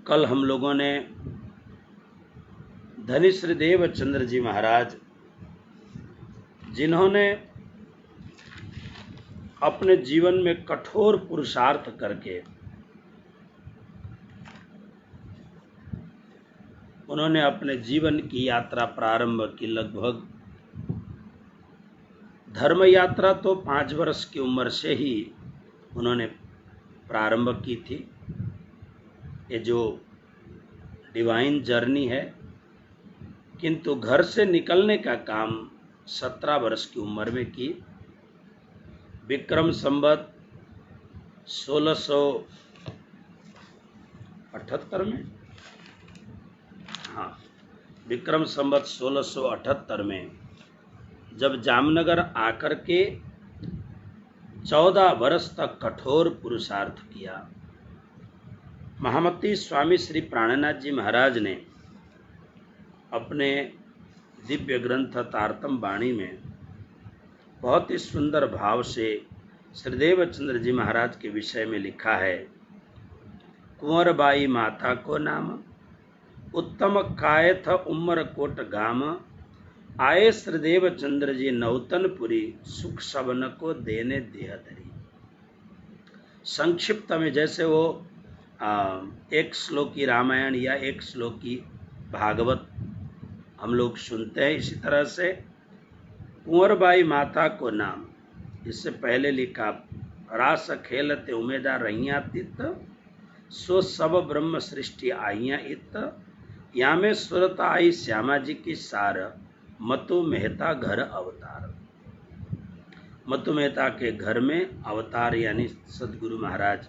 कल हम लोगों ने धनी श्री देवचंद्र जी महाराज, जिन्होंने अपने जीवन में कठोर पुरुषार्थ करके उन्होंने अपने जीवन की यात्रा प्रारंभ की। लगभग धर्म यात्रा तो 5 वर्ष की उम्र से ही उन्होंने प्रारंभ की थी। ये जो डिवाइन जर्नी है, किंतु घर से निकलने का काम 17 वर्ष की उम्र में की। विक्रम संवत 1678 में, हाँ, विक्रम संवत 1678 में जब जामनगर आकर के 14 वर्ष तक कठोर पुरुषार्थ किया, महामती स्वामी श्री प्राणनाथ जी महाराज ने अपने दिव्य ग्रंथ तारतम वाणी में बहुत ही सुंदर भाव से श्री देवचंद्र जी महाराज के विषय में लिखा है। कुंवरबाई माता को नाम, उत्तम कायथ उम्र कोट गाम, आए श्री देवचंद्र जी नौतनपुरी, सुख सबन को देने देह धरी। संक्षिप्त में जैसे वो एक श्लोकी रामायण या एक श्लोकी भागवत हम लोग सुनते हैं, इसी तरह से कुंवरबाई माता को नाम, इससे पहले लिखा रास खेलते उमेदा रहिया तित, सो सब ब्रह्म सृष्टि आइया इत, या में सुरत आई श्यामा जी की सार, मतु मेहता घर अवतार। मतु मेहता के घर में अवतार यानी सदगुरु महाराज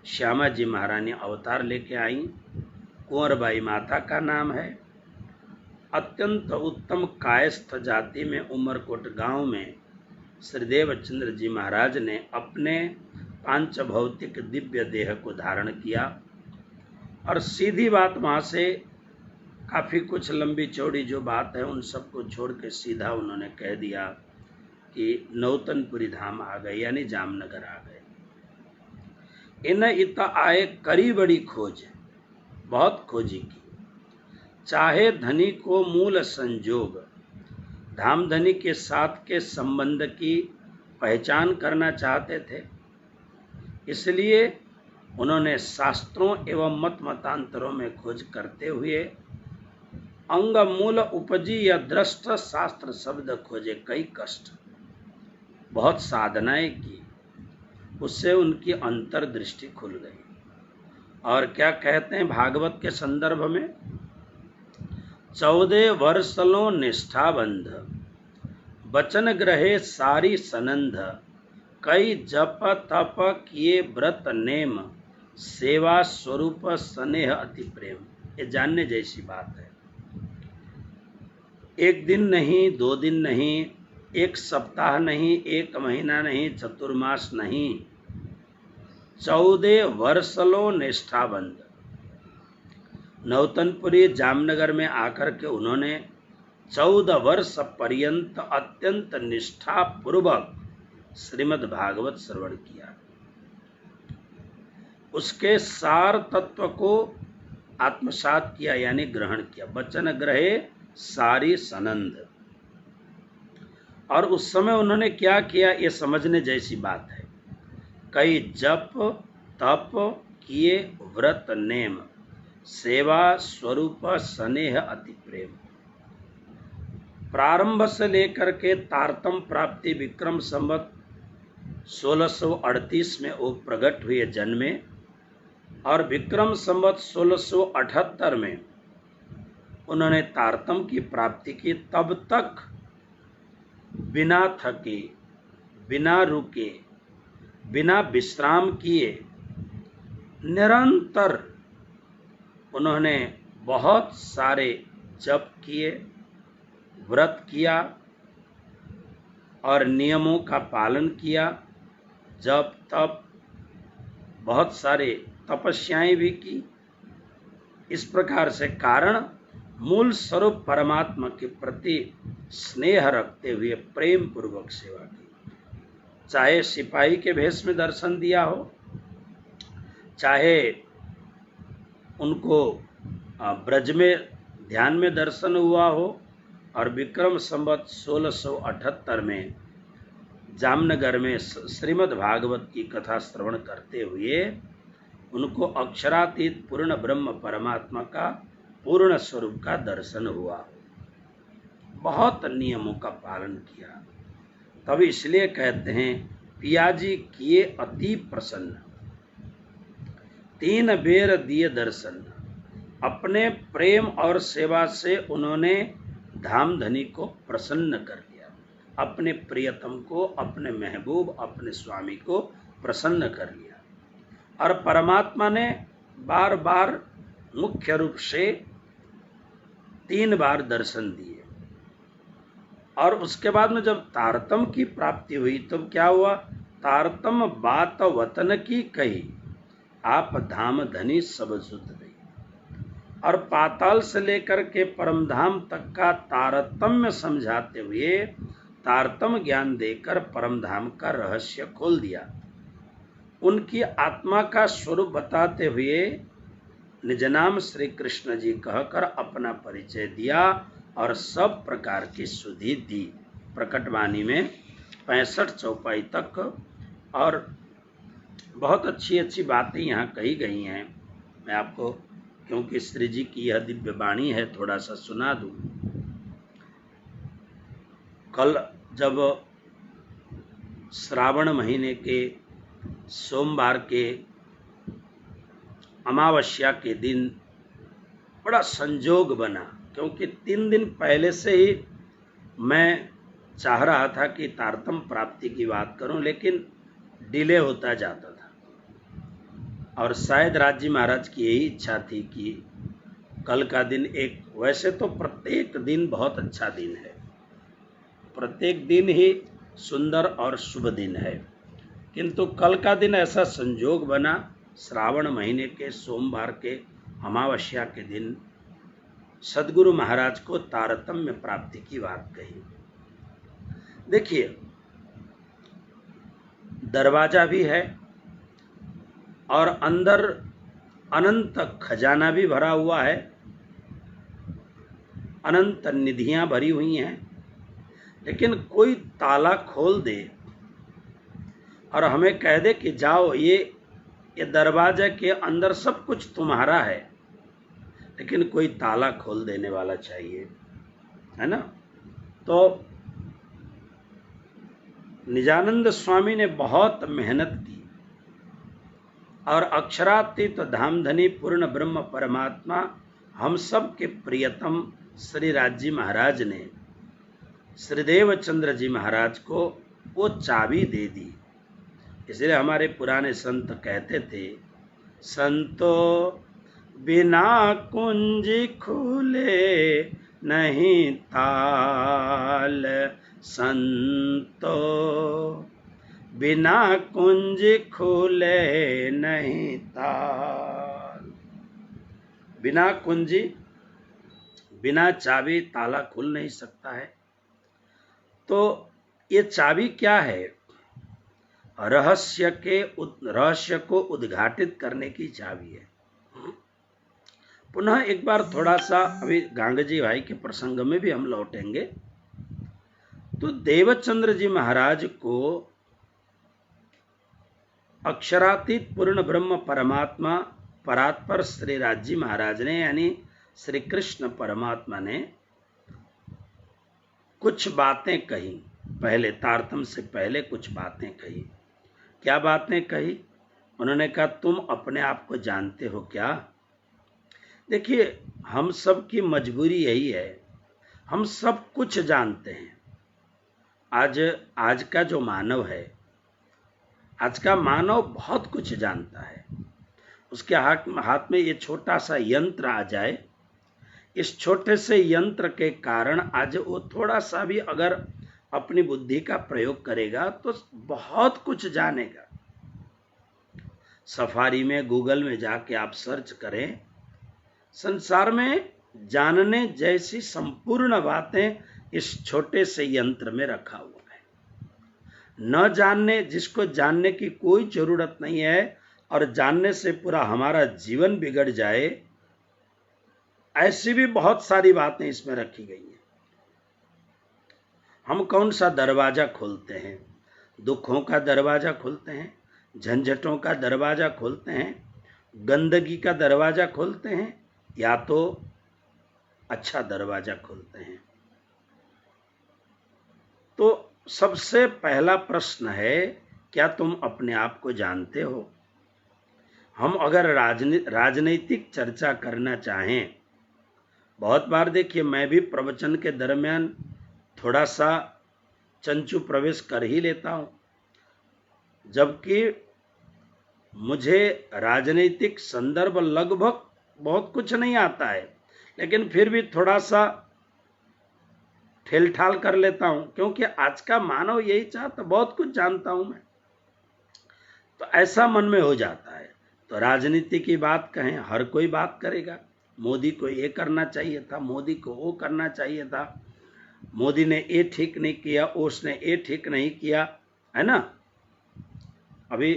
श्यामा जी महारानी अवतार लेके आई। कुंवरबाई माता का नाम है। अत्यंत उत्तम कायस्थ जाति में उमरकोट गांव में श्री देवचंद्र जी महाराज ने अपने पांच भौतिक दिव्य देह को धारण किया। और सीधी बात वहां से काफी कुछ लंबी चौड़ी जो बात है उन सबको छोड़ के सीधा उन्होंने कह दिया कि नौतनपुरी धाम आ गए, यानी जामनगर आ गए। इन इत आए करी बड़ी खोज, बहुत खोजी की, चाहे धनी को मूल संजोग, धाम धनी के साथ के संबंध की पहचान करना चाहते थे। इसलिए उन्होंने शास्त्रों एवं मत मतांतरों में खोज करते हुए अंग मूल उपजी या दृष्ट शास्त्र शब्द खोजे कई कष्ट, बहुत साधनाएं की, उससे उनकी अंतर्दृष्टि खुल गई। और क्या कहते हैं भागवत के संदर्भ में, 14 वर्षलो निष्ठाबंध, बचन ग्रहे सारी सनंद, कई जप तप किए व्रत नेम, सेवा स्वरूप स्नेह अति प्रेम। ये जानने जैसी बात है। एक दिन नहीं, 2 दिन नहीं, एक सप्ताह नहीं, एक महीना नहीं, चतुर्मास नहीं, 14 वर्षलो निष्ठाबंध। नौतनपुरी जामनगर में आकर के उन्होंने 14 वर्ष पर्यंत अत्यंत निष्ठा पूर्वक श्रीमद् भागवत श्रवण किया। उसके सार तत्व को आत्मसात किया यानी ग्रहण किया। वचन ग्रहे सारी सनंद। और उस समय उन्होंने क्या किया, ये समझने जैसी बात है। कई जप तप किए व्रत नेम, सेवा स्वरूप स्नेह अति प्रेम। प्रारंभ से लेकर के तारतम प्राप्ति विक्रम संवत 1638 में वो प्रकट हुए, जन्मे, और विक्रम संवत 1678 में उन्होंने तारतम की प्राप्ति की। तब तक बिना थके, बिना रुके, बिना विश्राम किए निरंतर उन्होंने बहुत सारे जप किए, व्रत किया और नियमों का पालन किया। जप तप, बहुत सारे तपस्याएं भी की। इस प्रकार से कारण मूल स्वरूप परमात्मा के प्रति स्नेह रखते हुए प्रेम पूर्वक सेवा की। चाहे सिपाही के भेष में दर्शन दिया हो, चाहे उनको ब्रज में ध्यान में दर्शन हुआ हो और विक्रम संवत 1678 में जामनगर में श्रीमद् भागवत की कथा श्रवण करते हुए उनको अक्षरातीत पूर्ण ब्रह्म परमात्मा का पूर्ण स्वरूप का दर्शन हुआ। बहुत नियमों का पालन किया, तब इसलिए कहते हैं पियाजी किए अति प्रसन्न, 3 बेर दिए दर्शन। अपने प्रेम और सेवा से उन्होंने धामधनी को प्रसन्न कर लिया, अपने प्रियतम को, अपने महबूब, अपने स्वामी को प्रसन्न कर लिया। और परमात्मा ने बार बार मुख्य रूप से 3 बार दर्शन दिए। और उसके बाद में जब तारतम की प्राप्ति हुई तब क्या हुआ? तारतम बात वतन की कही, आप धाम धनी सब सुध दई। और पाताल से लेकर के परमधाम तक का तारतम्य समझाते हुए तारतम ज्ञान देकर परमधाम का रहस्य खोल दिया। उनकी आत्मा का स्वरूप बताते हुए निज नाम श्री कृष्ण जी कहकर अपना परिचय दिया और सब प्रकार की सुधि दी। प्रकटवाणी में 65 चौपाई तक और बहुत अच्छी अच्छी बातें यहाँ कही गई हैं। मैं आपको, क्योंकि श्री जी की यह दिव्य वाणी है, थोड़ा सा सुना दूं। कल जब श्रावण महीने के सोमवार के अमावस्या के दिन बड़ा संजोग बना, क्योंकि 3 दिन पहले से ही मैं चाह रहा था कि तारतम प्राप्ति की बात करूं, लेकिन डिले होता जाता था। और शायद राजी महाराज की यही इच्छा थी कि कल का दिन एक, वैसे तो प्रत्येक दिन बहुत अच्छा दिन है, प्रत्येक दिन ही सुंदर और शुभ दिन है, किंतु कल का दिन ऐसा संजोग बना, श्रावण महीने के सोमवार के अमावस्या के दिन सद्गुरु महाराज को तारतम्य प्राप्ति की बात कही। देखिए, दरवाजा भी है और अंदर अनंत खजाना भी भरा हुआ है, अनंत निधियां भरी हुई हैं, लेकिन कोई ताला खोल दे और हमें कह दे कि जाओ, ये दरवाजे के अंदर सब कुछ तुम्हारा है, लेकिन कोई ताला खोल देने वाला चाहिए, है ना। तो निजानंद स्वामी ने बहुत मेहनत की और अक्षरातीत धामधनी पूर्ण ब्रह्म परमात्मा हम सब के प्रियतम श्री राजी महाराज ने श्रीदेव चंद्र जी महाराज को वो चाबी दे दी। इसलिए हमारे पुराने संत कहते थे, संतो बिना कुंजी खुले नहीं ताल, संतो बिना कुंज खुले नहीं ताल। बिना कुंजी, बिना चाबी ताला खुल नहीं सकता है। तो ये चाबी क्या है? रहस्य को उद्घाटित करने की चाबी है। पुनः एक बार थोड़ा सा अभी गांगजी भाई के प्रसंग में भी हम लौटेंगे। तो देवचंद्र जी महाराज को अक्षरातीत पूर्ण ब्रह्म परमात्मा परात्पर श्री राजी महाराज ने, यानी श्री कृष्ण परमात्मा ने कुछ बातें कही। पहले तारतम से पहले कुछ बातें कही। क्या बातें कही? उन्होंने कहा, तुम अपने आप को जानते हो क्या? देखिए, हम सब की मजबूरी यही है, हम सब कुछ जानते हैं। आज का जो मानव है, आज का मानव बहुत कुछ जानता है। उसके हाथ में ये छोटा सा यंत्र आ जाए, इस छोटे से यंत्र के कारण आज वो थोड़ा सा भी अगर अपनी बुद्धि का प्रयोग करेगा तो बहुत कुछ जानेगा। सफारी में, गूगल में जाके आप सर्च करें, संसार में जानने जैसी संपूर्ण बातें इस छोटे से यंत्र में रखा हुआ है। न जानने, जिसको जानने की कोई जरूरत नहीं है और जानने से पूरा हमारा जीवन बिगड़ जाए, ऐसी भी बहुत सारी बातें इसमें रखी गई हैं। हम कौन सा दरवाजा खोलते हैं? दुखों का दरवाजा खोलते हैं, झंझटों का दरवाजा खोलते हैं, गंदगी का दरवाजा खोलते हैं, या तो अच्छा दरवाजा खोलते हैं? तो सबसे पहला प्रश्न है, क्या तुम अपने आप को जानते हो? हम अगर राजनीतिक चर्चा करना चाहें, बहुत बार देखिए मैं भी प्रवचन के दरमियान थोड़ा सा चंचू प्रवेश कर ही लेता हूं, जबकि मुझे राजनीतिक संदर्भ लगभग बहुत कुछ नहीं आता है, लेकिन फिर भी थोड़ा सा ठेलठाल कर लेता हूं, क्योंकि आज का मानव यही चाहता, बहुत कुछ जानता हूं मैं, तो ऐसा मन में हो जाता है। तो राजनीति की बात कहें, हर कोई बात करेगा, मोदी को ये करना चाहिए था, मोदी को वो करना चाहिए था, मोदी ने ये ठीक नहीं किया, उसने ये ठीक नहीं किया, है ना। अभी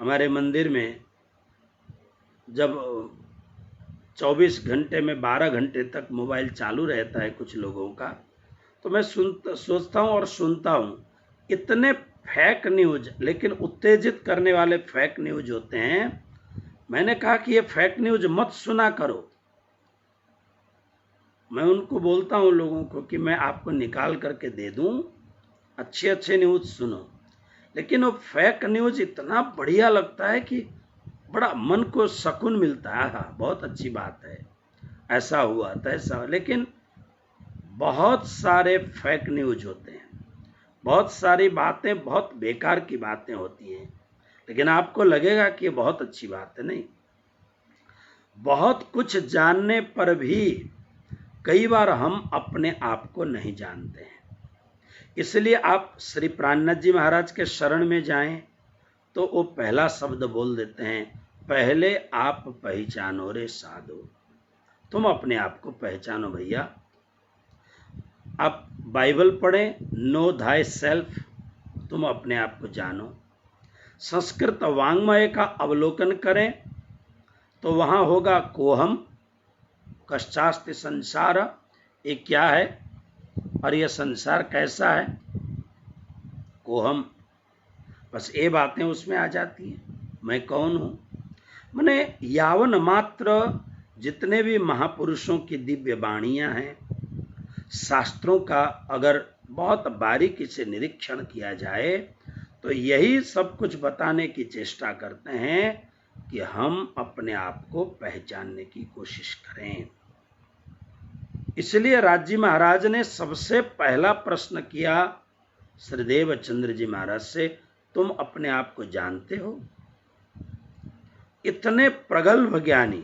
हमारे मंदिर में जब 24 घंटे में 12 घंटे तक मोबाइल चालू रहता है कुछ लोगों का, तो मैं सोचता हूँ और सुनता हूँ, इतने फेक न्यूज, लेकिन उत्तेजित करने वाले फेक न्यूज होते हैं। मैंने कहा कि ये फेक न्यूज मत सुना करो। मैं उनको बोलता हूँ लोगों को कि मैं आपको निकाल करके दे दूं, अच्छे अच्छे न्यूज सुनो, लेकिन वो फेक न्यूज इतना बढ़िया लगता है कि बड़ा मन को सुकून मिलता है। हाँ, बहुत अच्छी बात है, ऐसा हुआ था, ऐसा, लेकिन बहुत सारे फेक न्यूज होते हैं, बहुत सारी बातें बहुत बेकार की बातें होती हैं, लेकिन आपको लगेगा कि ये बहुत अच्छी बात है। नहीं, बहुत कुछ जानने पर भी कई बार हम अपने आप को नहीं जानते हैं। इसलिए आप श्री प्राणनाथ जी महाराज के शरण में जाएं तो वो पहला शब्द बोल देते हैं, पहले आप पहचानो रे साधो। तुम अपने आप को पहचानो भैया। आप बाइबल पढ़ें, नो थाई सेल्फ, तुम अपने आप को जानो। संस्कृत वांग्मय का अवलोकन करें तो वहां होगा कोहम कश्चास्ति संसार, ये क्या है और यह संसार कैसा है, कोहम, बस ये बातें उसमें आ जाती हैं। मैं कौन हूं, मैंने यावन मात्र जितने भी महापुरुषों की दिव्य वाणियां हैं, शास्त्रों का अगर बहुत बारीकी से निरीक्षण किया जाए तो यही सब कुछ बताने की चेष्टा करते हैं कि हम अपने आप को पहचानने की कोशिश करें। इसलिए राजी महाराज ने सबसे पहला प्रश्न किया श्रीदेव चंद्र जी महाराज से, तुम अपने आप को जानते हो? इतने प्रगल्भ ज्ञानी,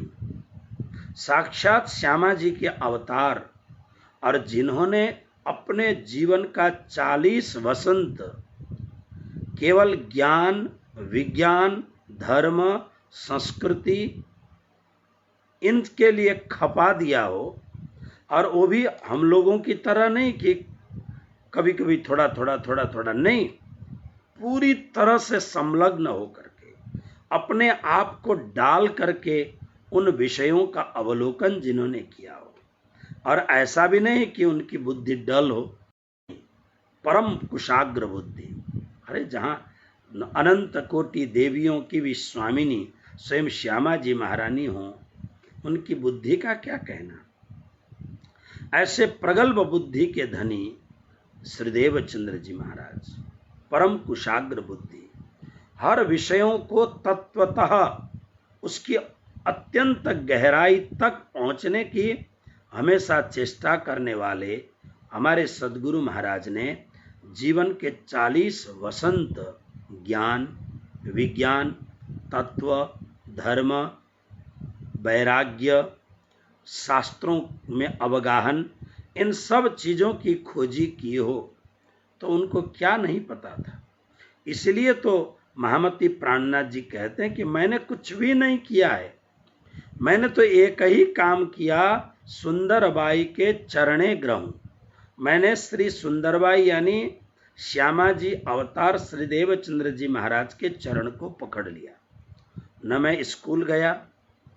साक्षात श्यामा जी के अवतार, और जिन्होंने अपने जीवन का 40 वसंत केवल ज्ञान, विज्ञान, धर्म, संस्कृति इनके लिए खपा दिया हो, और वो भी हम लोगों की तरह नहीं कि कभी कभी थोड़ा थोड़ा, नहीं, पूरी तरह से संलग्न होकर के अपने आप को डाल करके उन विषयों का अवलोकन जिन्होंने किया हो, और ऐसा भी नहीं कि उनकी बुद्धि डल हो, परम कुशाग्र बुद्धि। अरे जहां अनंत कोटि देवियों की भी स्वामिनी स्वयं श्यामा जी महारानी हो, उनकी बुद्धि का क्या कहना। ऐसे प्रगल्भ बुद्धि के धनी श्रीदेव चंद्र जी महाराज, परम कुशाग्र बुद्धि, हर विषयों को तत्वतः उसकी अत्यंत गहराई तक पहुंचने की हमेशा चेष्टा करने वाले हमारे सद्गुरु महाराज ने जीवन के 40 वसंत ज्ञान, विज्ञान, तत्व, धर्म, वैराग्य, शास्त्रों में अवगाहन, इन सब चीजों की खोजी की हो तो उनको क्या नहीं पता था। इसलिए तो महामती प्राणनाथ जी कहते हैं कि मैंने कुछ भी नहीं किया है, मैंने तो एक ही काम किया, सुंदरबाई के चरणे ग्रहूं। मैंने श्री सुंदरबाई यानी श्यामा जी अवतार श्रीदेव चंद्र जी महाराज के चरण को पकड़ लिया। न मैं स्कूल गया,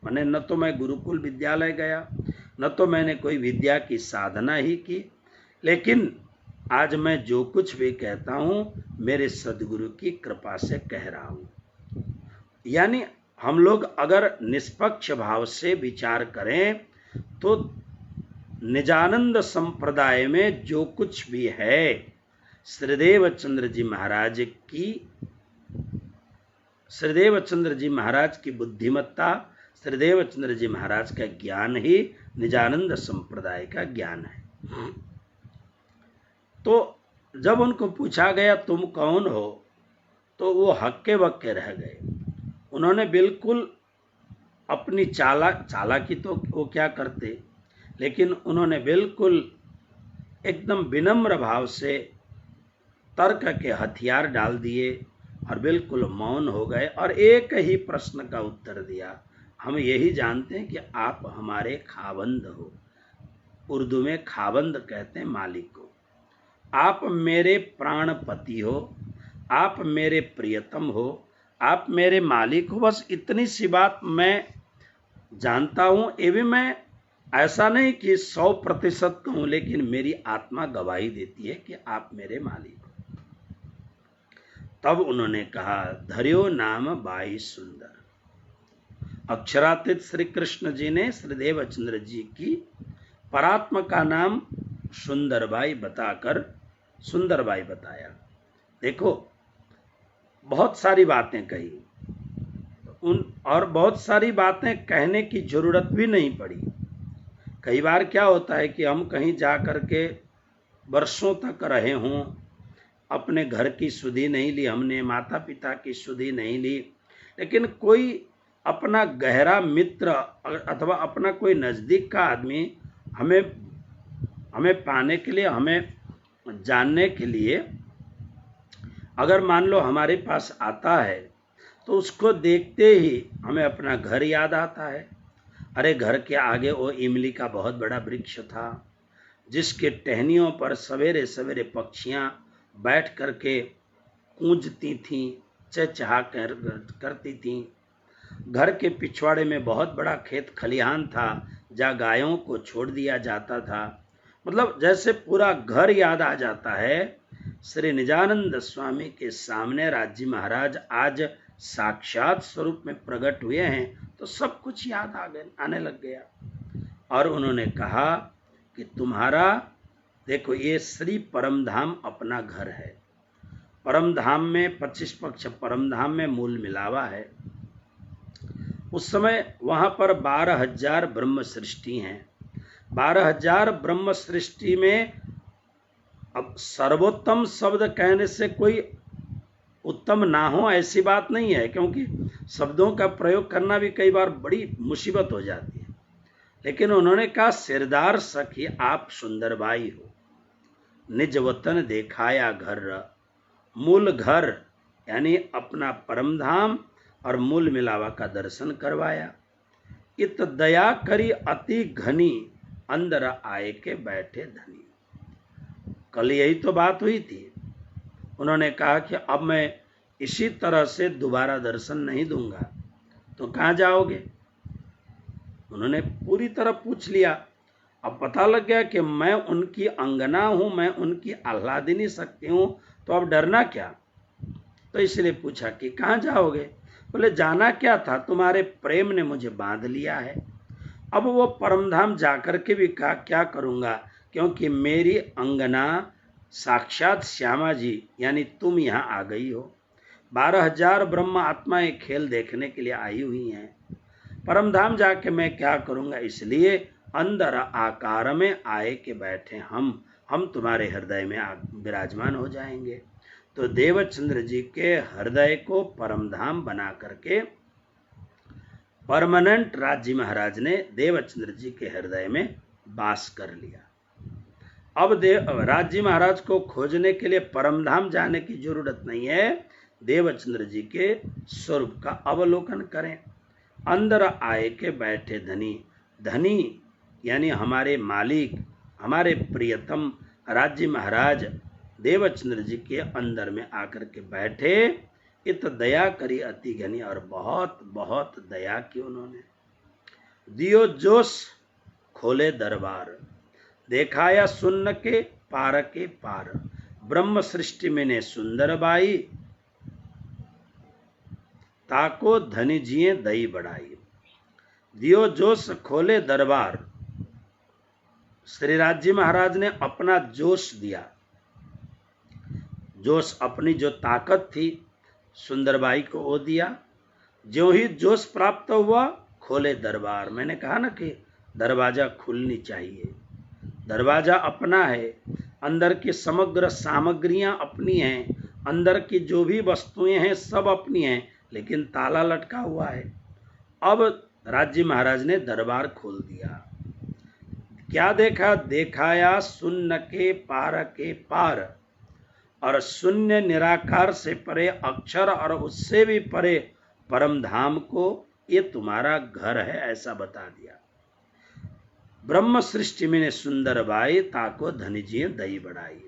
मैंने न तो मैं गुरुकुल विद्यालय गया, न तो मैंने कोई विद्या की साधना ही की, लेकिन आज मैं जो कुछ भी कहता हूँ मेरे सदगुरु की कृपा से कह रहा हूँ। यानी हम लोग अगर निष्पक्ष भाव से विचार करें तो निजानंद संप्रदाय में जो कुछ भी है, श्रीदेव चंद्र जी महाराज की बुद्धिमत्ता, श्रीदेव चंद्र जी महाराज का ज्ञान ही निजानंद संप्रदाय का ज्ञान है। तो जब उनको पूछा गया तुम कौन हो, तो वो हक्के बक्के रह गए। उन्होंने बिल्कुल अपनी चालाकी तो वो क्या करते, लेकिन उन्होंने बिल्कुल एकदम विनम्र भाव से तर्क के हथियार डाल दिए और बिल्कुल मौन हो गए और एक ही प्रश्न का उत्तर दिया, हम यही जानते हैं कि आप हमारे खावंद हो। उर्दू में खावंद कहते हैं मालिक को। आप मेरे प्राणपति हो, आप मेरे प्रियतम हो, आप मेरे मालिक हो। बस इतनी सी बात मैं जानता हूं। ये भी मैं ऐसा नहीं कि 100% कहूं, लेकिन मेरी आत्मा गवाही देती है कि आप मेरे मालिक हो। तब उन्होंने कहा, धर्यो नाम बाई सुंदर। अक्षरातीत श्री कृष्ण जी ने श्रीदेव चंद्र जी की परात्मा का नाम सुंदरबाई बताया। देखो, बहुत सारी बातें कही और बहुत सारी बातें कहने की जरूरत भी नहीं पड़ी। कई बार क्या होता है कि हम कहीं जा कर के वर्षों तक रहे हों, अपने घर की सुधि नहीं ली हमने, माता पिता की सुधि नहीं ली, लेकिन कोई अपना गहरा मित्र अथवा अपना कोई नज़दीक का आदमी हमें पाने के लिए, हमें जानने के लिए अगर मान लो हमारे पास आता है, तो उसको देखते ही हमें अपना घर याद आता है। अरे घर के आगे वो इमली का बहुत बड़ा वृक्ष था, जिसके टहनियों पर सवेरे सवेरे पक्षियां बैठ करके कूंजती थीं, चहचहा करती थीं। घर के पिछवाड़े में बहुत बड़ा खेत खलिहान था, जहाँ गायों को छोड़ दिया जाता था। मतलब जैसे पूरा घर याद आ जाता है। श्री निजानंद स्वामी के सामने राजी महाराज आज साक्षात स्वरूप में प्रकट हुए हैं, तो सब कुछ याद आने लग गया। और उन्होंने कहा कि तुम्हारा देखो, ये श्री परमधाम अपना घर है। परमधाम में 25 पक्ष परमधाम में मूल मिलावा है। उस समय वहां पर 12,000 ब्रह्म सृष्टि हैं। 12,000 ब्रह्म सृष्टि में अब सर्वोत्तम शब्द कहने से कोई उत्तम ना हो ऐसी बात नहीं है, क्योंकि शब्दों का प्रयोग करना भी कई बार बड़ी मुसीबत हो जाती है। लेकिन उन्होंने कहा, सिरदार सखी आप सुंदरबाई हो, निज वतन देखाया घर, मूल घर यानी अपना परमधाम और मूल मिलावा का दर्शन करवाया। इत दया करी अति घनी, अंदर आए के बैठे धनी। कल यही तो बात हुई थी। उन्होंने कहा कि अब मैं इसी तरह से दोबारा दर्शन नहीं दूंगा, तो कहाँ जाओगे? उन्होंने पूरी तरह पूछ लिया। अब पता लग गया कि मैं उनकी अंगना हूं, मैं उनकी आह्लादिनी शक्ति हूं, तो अब डरना क्या? तो इसलिए पूछा कि कहाँ जाओगे? बोले जाना क्या था, तुम्हारे प्रेम ने मुझे बांध लिया है। अब वो परमधाम जाकर के भी कहा क्या करूंगा, क्योंकि मेरी अंगना साक्षात श्यामा जी यानी तुम यहाँ आ गई हो। 12,000 ब्रह्म आत्माएं खेल देखने के लिए आई हुई हैं। परमधाम जाके मैं क्या करूंगा, इसलिए अंदर आकार में आए के बैठे हम तुम्हारे हृदय में विराजमान हो जाएंगे। तो देवचंद्र जी के हृदय को परमधाम बना करके परमानेंट राजी महाराज ने देवचंद्र जी के हृदय में वास कर लिया। अब राजी महाराज को खोजने के लिए परमधाम जाने की जरूरत नहीं है। देवचंद्र जी के स्वरूप का अवलोकन करें। अंदर आए के बैठे धनी, धनी यानी हमारे मालिक, हमारे प्रियतम राजी महाराज देवचंद्र जी के अंदर में आकर के बैठे। इत दया करी अति घनी, और बहुत बहुत दया की उन्होंने। दियो जोश खोले दरबार, देखाया सुन्न के पार, ब्रह्म सृष्टि में सुंदर बाई, ताको धनी जिए दई बढ़ाई। दियो जोश खोले दरबार, श्रीराज जी महाराज ने अपना जोश दिया, जोश अपनी जो ताकत थी सुंदरबाई को वो दिया। जो ही जोश प्राप्त हुआ खोले दरबार, मैंने कहा ना कि दरवाजा खुलनी चाहिए, दरवाजा अपना है, अंदर की समग्र सामग्रियां अपनी हैं, अंदर की जो भी वस्तुएं हैं सब अपनी हैं, लेकिन ताला लटका हुआ है। अब राज्य महाराज ने दरबार खोल दिया। क्या देखा? देखाया शून्य के पार, और शून्य निराकार से परे अक्षर और उससे भी परे परम धाम को ये तुम्हारा घर है, ऐसा बता दिया। ब्रह्म सृष्टि में सुंदर बाई, ताको धनिजिए दई बढ़ाई।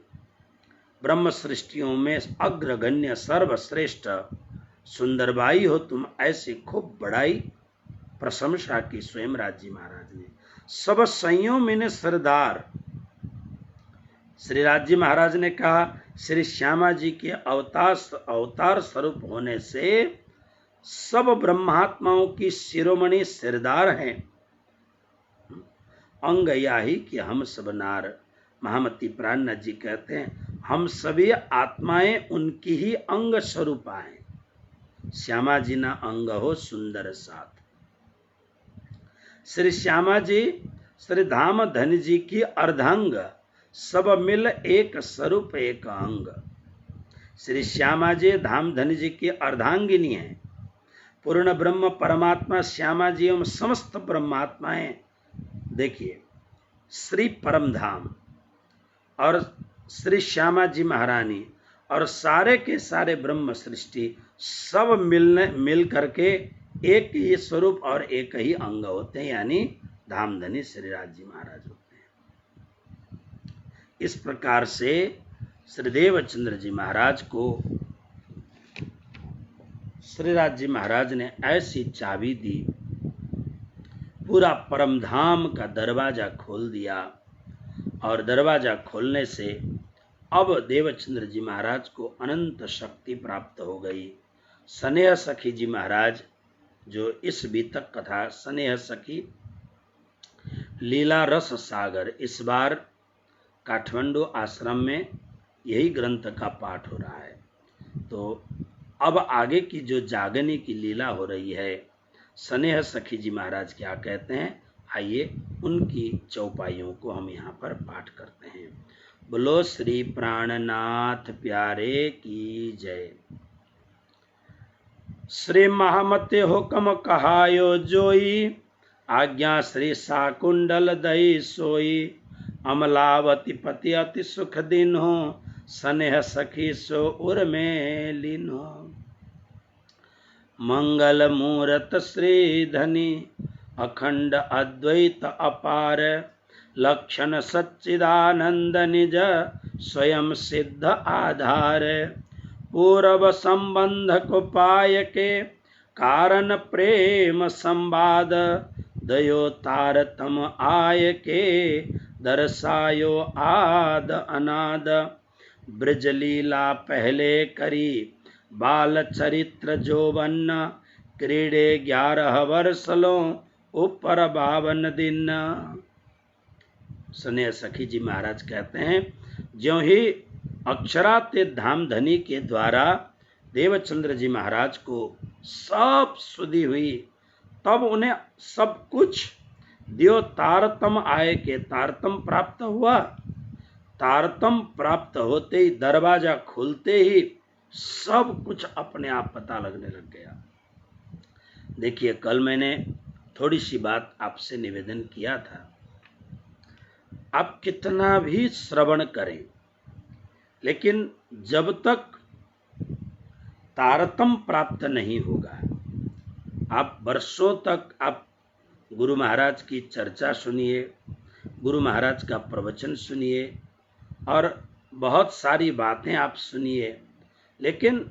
ब्रह्म सृष्टियों में अग्रगण्य सर्वश्रेष्ठ सुंदरबाई हो तुम, ऐसी खूब बड़ाई प्रशंसा की स्वयं राज्य महाराज ने। सब संयोग में सरदार, श्री राज्य महाराज ने कहा श्री श्यामा जी के अवतार स्वरूप होने से सब ब्रह्मात्माओं की शिरोमणि सिरदार हैं। अंग याही कि हम सब नार, महामती प्राणनाथ जी कहते हैं हम सभी आत्माएं उनकी ही अंग स्वरूपा हैं। श्यामा जी ना अंग हो सुंदर साथ। श्री श्यामा जी श्री धाम धन जी की अर्धांग, सब मिल एक स्वरूप एक अंग। श्री श्यामा जी धाम धन जी की अर्धांगिनी है। पूर्ण ब्रह्म परमात्मा श्यामा जी एवं समस्त ब्रह्मात्माएं, देखिए श्री परम धाम और श्री श्यामा जी महारानी और सारे के सारे ब्रह्म सृष्टि सब मिल करके एक ही स्वरूप और एक ही अंग होते हैं, यानी धामधनी श्री राज जी महाराज होते हैं। इस प्रकार से श्री देवचंद्र जी महाराज को श्री राज जी महाराज ने ऐसी चाबी दी, पूरा परम धाम का दरवाजा खोल दिया। और दरवाजा खोलने से अब देवचंद्र जी महाराज को अनंत शक्ति प्राप्त हो गई। स्नेह सखी जी महाराज, जो इस बीतक कथा स्नेह सखी लीला रस सागर, इस बार काठमांडू आश्रम में यही ग्रंथ का पाठ हो रहा है। तो अब आगे की जो जागनी की लीला हो रही है, स्नेह सखी जी महाराज क्या कहते हैं, आइए उनकी चौपाइयों को हम यहाँ पर पाठ करते हैं। बोलो श्री प्राणनाथ प्यारे की जय। श्री महामते हुक्म कहायो जोई, आज्ञा श्री साकुंडल दई सोई। अमलावती पति अति सुख दिन हो, स्नेह सखी सो उर में लीन हो। मंगल मूरत श्री धनी, अखंड अद्वैत अपार। लक्षण सच्चिदानंद निज, स्वयं सिद्ध आधार। पूर्व संबंध को पाय के, कारण प्रेम संवाद। दयो तारतम आय के, दर्शायो आद अनाद। ब्रज लीला पहले करी, बाल चरित्र जोबन। क्रीड़े 11 वर्ष लो, ऊपर 52 दिन। स्नेह सखी जी महाराज कहते हैं, ज्यों ही अक्षराते धामधनी के द्वारा देवचंद्र जी महाराज को सब सुधि हुई, तब उन्हें सब कुछ दियो तारतम आए के, तारतम प्राप्त हुआ। तारतम प्राप्त होते ही, दरवाजा खुलते ही सब कुछ अपने आप पता लगने लग गया। देखिए, कल मैंने थोड़ी सी बात आपसे निवेदन किया था, आप कितना भी श्रवण करें, लेकिन जब तक तारतम प्राप्त नहीं होगा, आप वर्षों तक आप गुरु महाराज की चर्चा सुनिए, गुरु महाराज का प्रवचन सुनिए और बहुत सारी बातें आप सुनिए, लेकिन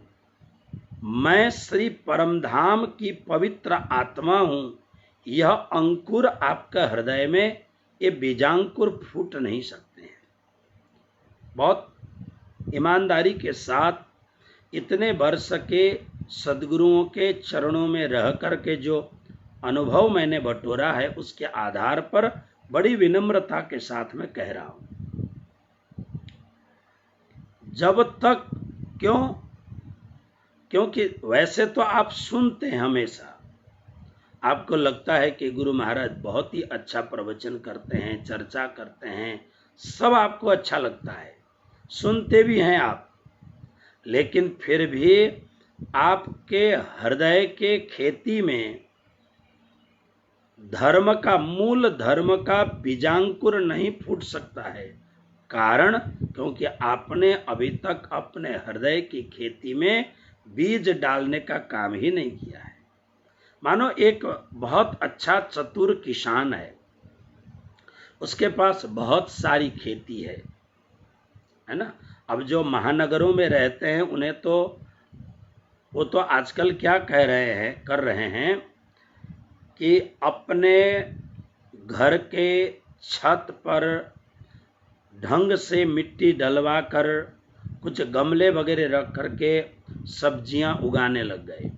मैं श्री परमधाम की पवित्र आत्मा हूँ, यह अंकुर आपका हृदय में ये बीजांकुर फूट नहीं सकते हैं। बहुत ईमानदारी के साथ इतने वर्ष के सद्गुरुओं के चरणों में रह करके जो अनुभव मैंने बटोरा है, उसके आधार पर बड़ी विनम्रता के साथ मैं कह रहा हूं। जब तक क्योंकि वैसे तो आप सुनते हैं हमेशा, आपको लगता है कि गुरु महाराज बहुत ही अच्छा प्रवचन करते हैं, चर्चा करते हैं, सब आपको अच्छा लगता है, सुनते भी हैं आप, लेकिन फिर भी आपके हृदय के खेती में धर्म का, मूल धर्म का बीजांकुर नहीं फूट सकता है। कारण, क्योंकि आपने अभी तक अपने हृदय की खेती में बीज डालने का काम ही नहीं किया है। मानो एक बहुत अच्छा चतुर किसान है, उसके पास बहुत सारी खेती है ना। अब जो महानगरों में रहते हैं उन्हें तो वो तो आजकल क्या कर रहे हैं कि अपने घर के छत पर ढंग से मिट्टी डलवा कर कुछ गमले वगैरह रख करके सब्जियां उगाने लग गए।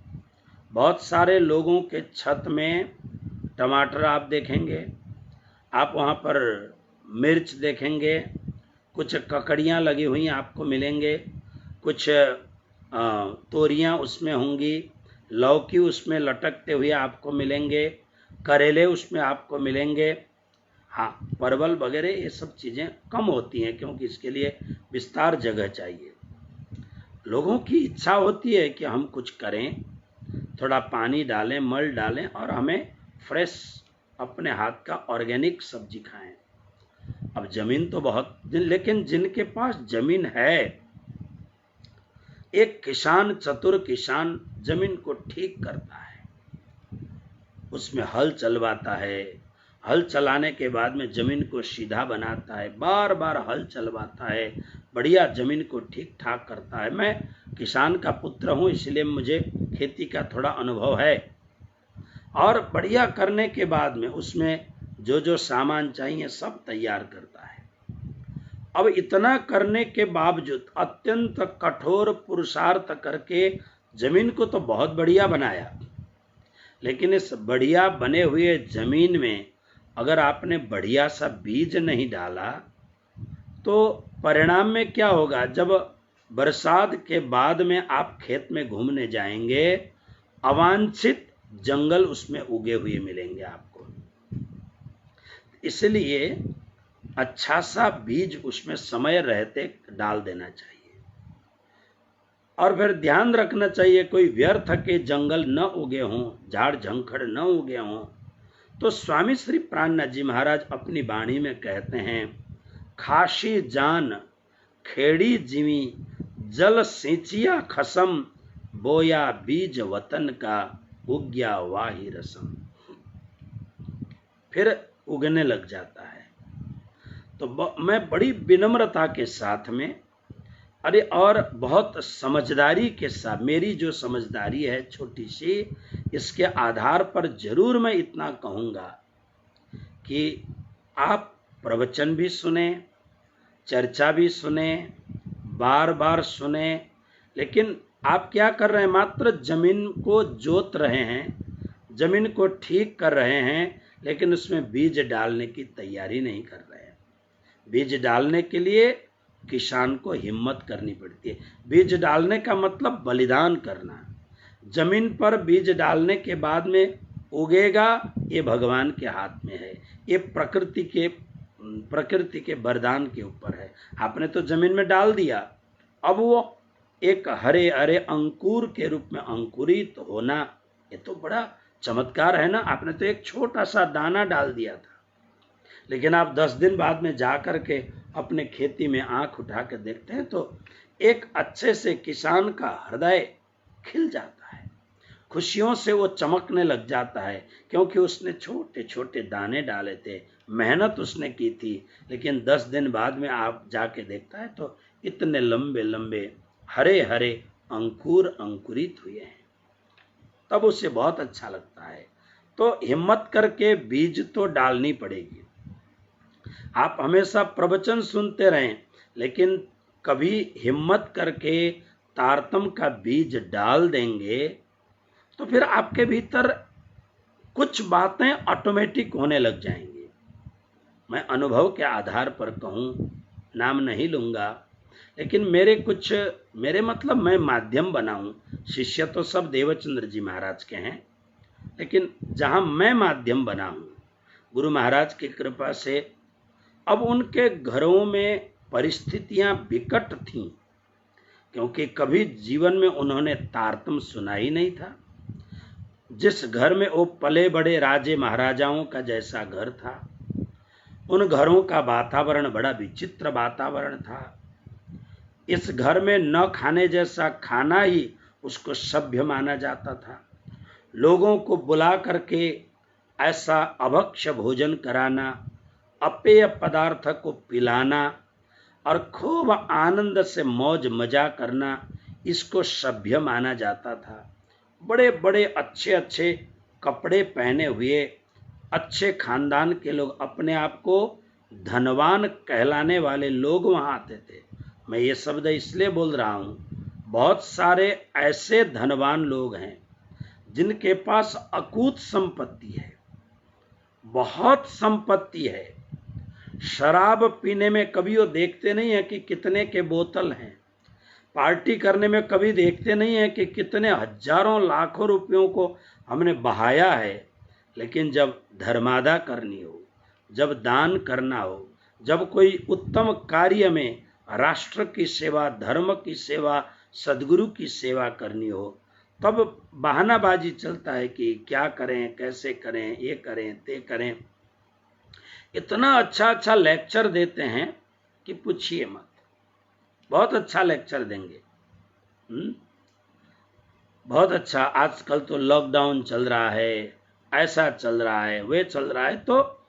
बहुत सारे लोगों के छत में टमाटर आप देखेंगे, आप वहाँ पर मिर्च देखेंगे, कुछ ककड़ियाँ लगी हुई आपको मिलेंगे, कुछ तोरियाँ उसमें होंगी, लौकी उसमें लटकते हुए आपको मिलेंगे, करेले उसमें आपको मिलेंगे। हाँ, परवल वगैरह ये सब चीज़ें कम होती हैं, क्योंकि इसके लिए विस्तार जगह चाहिए। लोगों की इच्छा होती है कि हम कुछ करें, थोड़ा पानी डालें, मल डालें और हमें फ्रेश अपने हाथ का ऑर्गेनिक सब्जी खाएं। अब जमीन तो बहुत, लेकिन जिनके पास जमीन है, एक किसान, चतुर किसान जमीन को ठीक करता है, उसमें हल चलवाता है, हल चलाने के बाद में जमीन को सीधा बनाता है, बार बार हल चलवाता है, बढ़िया जमीन को ठीक ठाक करता है। मैं किसान का पुत्र हूँ, इसलिए मुझे खेती का थोड़ा अनुभव है। और बढ़िया करने के बाद में उसमें जो जो सामान चाहिए सब तैयार करता है। अब इतना करने के बावजूद अत्यंत कठोर पुरुषार्थ करके जमीन को तो बहुत बढ़िया बनाया, लेकिन इस बढ़िया बने हुए जमीन में अगर आपने बढ़िया सा बीज नहीं डाला तो परिणाम में क्या होगा? जब बरसात के बाद में आप खेत में घूमने जाएंगे, अवांछित जंगल उसमें उगे हुए मिलेंगे आपको। इसलिए अच्छा सा बीज उसमें समय रहते डाल देना चाहिए। और फिर ध्यान रखना चाहिए कोई व्यर्थ के जंगल न उगे हों, झाड़ झंखड़ न उगे हों। तो स्वामी श्री प्राणनाथ जी महाराज अपनी वाणी में कहते हैं, खाशी जान खेड़ी जिमी जल सिंचिया खसम, बोया बीज वतन का उग्या वाही रसम। फिर उगने लग जाता है। तो मैं बड़ी विनम्रता के साथ में, अरे और बहुत समझदारी के साथ, मेरी जो समझदारी है छोटी सी, इसके आधार पर जरूर मैं इतना कहूँगा कि आप प्रवचन भी सुने, चर्चा भी सुने, बार बार सुने, लेकिन आप क्या कर रहे हैं? मात्र जमीन को जोत रहे हैं, जमीन को ठीक कर रहे हैं, लेकिन उसमें बीज डालने की तैयारी नहीं कर रहे हैं। बीज डालने के लिए किसान को हिम्मत करनी पड़ती है। बीज डालने का मतलब बलिदान करना। जमीन पर बीज डालने के बाद में उगेगा, ये भगवान के हाथ में है, ये प्रकृति के वरदान के ऊपर है। आपने तो जमीन में डाल दिया, अब वो एक हरे हरे अंकुर के रूप में अंकुरित होना, ये तो बड़ा चमत्कार है ना। आपने तो एक छोटा सा दाना डाल दिया था, लेकिन आप 10 दिन बाद में जा कर के अपने खेती में आंख उठा कर देखते हैं तो एक अच्छे से किसान का हृदय खिल जाता है, खुशियों से वो चमकने लग जाता है, क्योंकि उसने छोटे छोटे दाने डाले थे, मेहनत उसने की थी, लेकिन 10 दिन बाद में आप जाके देखता है तो इतने लंबे लंबे हरे हरे अंकुर अंकुरित हुए हैं। तब उसे बहुत अच्छा लगता है। तो हिम्मत करके बीज तो डालनी पड़ेगी। आप हमेशा प्रवचन सुनते रहें, लेकिन कभी हिम्मत करके तारतम का बीज डाल देंगे तो फिर आपके भीतर कुछ बातें ऑटोमेटिक होने लग जाएंगी। मैं अनुभव के आधार पर कहूँ, नाम नहीं लूंगा, लेकिन मेरे मतलब मैं माध्यम बनाऊं। शिष्य तो सब देवचंद्र जी महाराज के हैं, लेकिन जहां मैं माध्यम बना हूं गुरु महाराज की कृपा से, अब उनके घरों में परिस्थितियां विकट थीं, क्योंकि कभी जीवन में उन्होंने तारतम सुना ही नहीं था। जिस घर में वो पले बड़े राजे महाराजाओं का जैसा घर था, उन घरों का वातावरण बड़ा विचित्र वातावरण था। इस घर में न खाने जैसा खाना ही उसको सभ्य माना जाता था। लोगों को बुला करके ऐसा अभक्ष्य भोजन कराना, अपेय पदार्थ को पिलाना और खूब आनंद से मौज मजा करना, इसको सभ्य माना जाता था। बड़े बड़े अच्छे अच्छे कपड़े पहने हुए अच्छे खानदान के लोग, अपने आप को धनवान कहलाने वाले लोग वहां आते थे। मैं ये शब्द इसलिए बोल रहा हूं, बहुत सारे ऐसे धनवान लोग हैं जिनके पास अकूत संपत्ति है, बहुत संपत्ति है। शराब पीने में कभी वो देखते नहीं है कि कितने के बोतल हैं, पार्टी करने में कभी देखते नहीं है कि कितने हजारों लाखों रुपयों को हमने बहाया है। लेकिन जब धर्मादा करनी हो, जब दान करना हो, जब कोई उत्तम कार्य में राष्ट्र की सेवा, धर्म की सेवा, सद्गुरु की सेवा करनी हो, तब बहानाबाजी चलता है कि क्या करें, कैसे करें, ये करें, ते करें। इतना अच्छा अच्छा लेक्चर देते हैं कि पूछिए मत। बहुत अच्छा लेक्चर देंगे। बहुत अच्छा। आजकल तो लॉकडाउन चल रहा है, ऐसा चल रहा है, वे चल रहा है। तो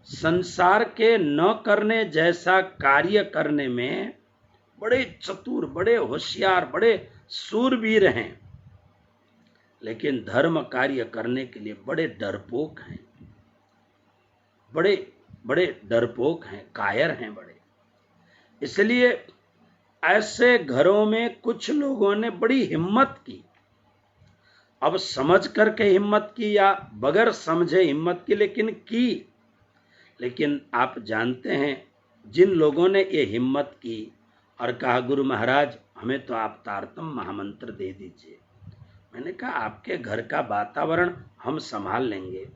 संसार के न करने जैसा कार्य करने में बड़े चतुर, बड़े होशियार, बड़े सूरवीर हैं, लेकिन धर्म कार्य करने के लिए बड़े डरपोक हैं, बड़े बड़े डरपोक हैं, कायर हैं बड़े। इसलिए ऐसे घरों में कुछ लोगों ने बड़ी हिम्मत की। अब समझ करके हिम्मत की या बगैर समझे हिम्मत की, लेकिन की। लेकिन आप जानते हैं, जिन लोगों ने ये हिम्मत की और कहा गुरु महाराज हमें तो आप तारतम महामंत्र दे दीजिए, मैंने कहा आपके घर का वातावरण हम संभाल लेंगे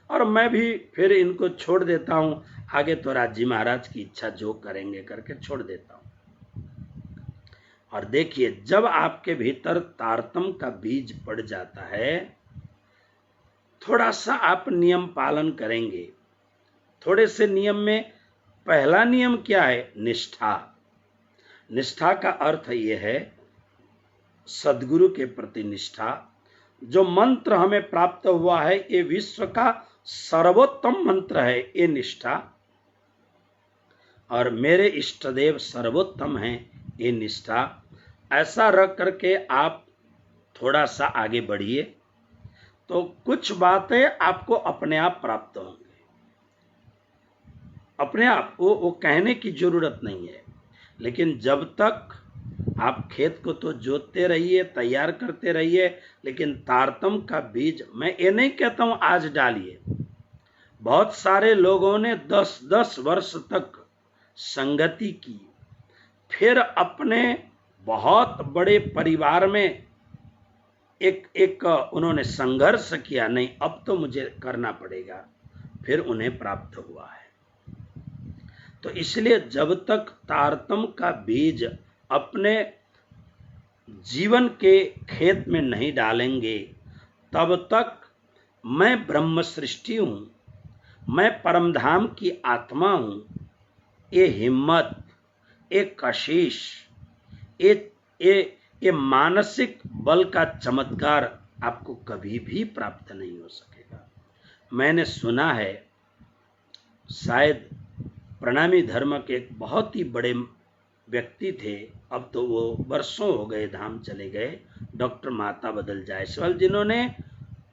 और मैं भी फिर इनको छोड़ देता हूं, आगे तो राजी महाराज की इच्छा जो करेंगे करके छोड़ देता हूं। और देखिए, जब आपके भीतर तारतम का बीज पड़ जाता है, थोड़ा सा आप नियम पालन करेंगे। थोड़े से नियम में पहला नियम क्या है? निष्ठा। निष्ठा का अर्थ यह है सद्गुरु के प्रति निष्ठा। जो मंत्र हमें प्राप्त हुआ है, ये विश्व का सर्वोत्तम मंत्र है, ये निष्ठा। और मेरे इष्टदेव सर्वोत्तम हैं, ये निष्ठा। ऐसा रख करके आप थोड़ा सा आगे बढ़िए तो कुछ बातें आपको अपने आप प्राप्त होंगे। अपने आप, वो कहने की जरूरत नहीं है। लेकिन जब तक आप खेत को तो जोतते रहिए, तैयार करते रहिए, लेकिन तारतम का बीज मैं ये नहीं कहता हूं आज डालिए। बहुत सारे लोगों ने 10-10 वर्ष तक संगति की, फिर अपने बहुत बड़े परिवार में एक उन्होंने संघर्ष किया, नहीं अब तो मुझे करना पड़ेगा, फिर उन्हें प्राप्त हुआ है। तो इसलिए जब तक तारतम का बीज अपने जीवन के खेत में नहीं डालेंगे, तब तक मैं ब्रह्म सृष्टि हूं, मैं परमधाम की आत्मा हूं, ये हिम्मत, ये कशिश, ये मानसिक बल का चमत्कार आपको कभी भी प्राप्त नहीं हो सकेगा। मैंने सुना है, शायद प्रणामी धर्म के एक बहुत ही बड़े व्यक्ति थे, अब तो वो वर्षों हो गए धाम चले गए, डॉक्टर माता बदल जायसवाल, जिन्होंने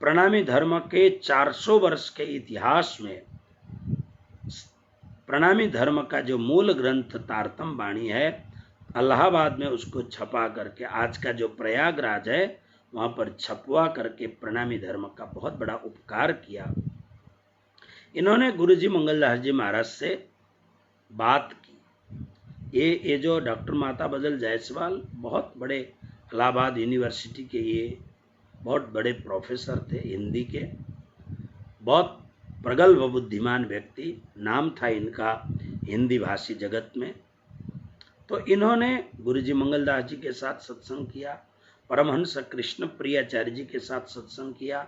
प्रणामी धर्म के 400 वर्ष के इतिहास में प्रणामी धर्म का जो मूल ग्रंथ तारतम वाणी है, इलाहाबाद में उसको छपा करके आज का जो प्रयागराज है वहां पर छपवा करके प्रणामी धर्म का बहुत बड़ा उपकार किया। इन्होंने गुरुजी मंगलदास जी महाराज से बात की। ये जो डॉक्टर माता बदल जायसवाल बहुत बड़े इलाहाबाद यूनिवर्सिटी के ये बहुत बड़े प्रोफेसर थे हिंदी के, बहुत प्रगल्भ बुद्धिमान व्यक्ति, नाम था इनका हिंदी भाषी जगत में। तो इन्होंने गुरुजी मंगलदास जी के साथ सत्संग किया, परमहंस कृष्ण प्रियाचार्य जी के साथ सत्संग किया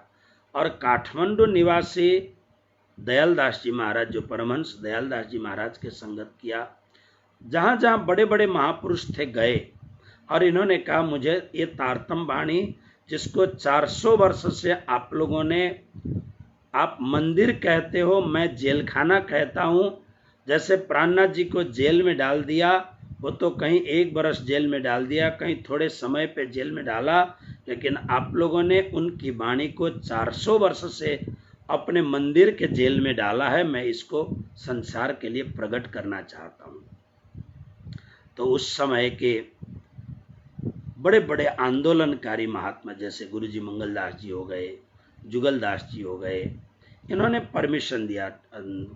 और काठमांडू निवासी दयालदास जी महाराज, जो परमहंस दयालदास जी महाराज के संगत किया। जहाँ जहाँ बड़े बड़े महापुरुष थे गए और इन्होंने कहा मुझे ये तारतम वाणी जिसको 400 वर्ष से आप लोगों ने, आप मंदिर कहते हो, मैं जेलखाना कहता हूँ। जैसे प्राणनाथ जी को जेल में डाल दिया, वो तो कहीं 1 बरस जेल में डाल दिया, कहीं थोड़े समय पे जेल में डाला, लेकिन आप लोगों ने उनकी वाणी को 400 वर्ष से अपने मंदिर के जेल में डाला है। मैं इसको संसार के लिए प्रकट करना चाहता हूँ। तो उस समय के बड़े बड़े आंदोलनकारी महात्मा जैसे गुरुजी मंगलदास जी हो गए, जुगलदास जी हो गए, इन्होंने परमिशन दिया।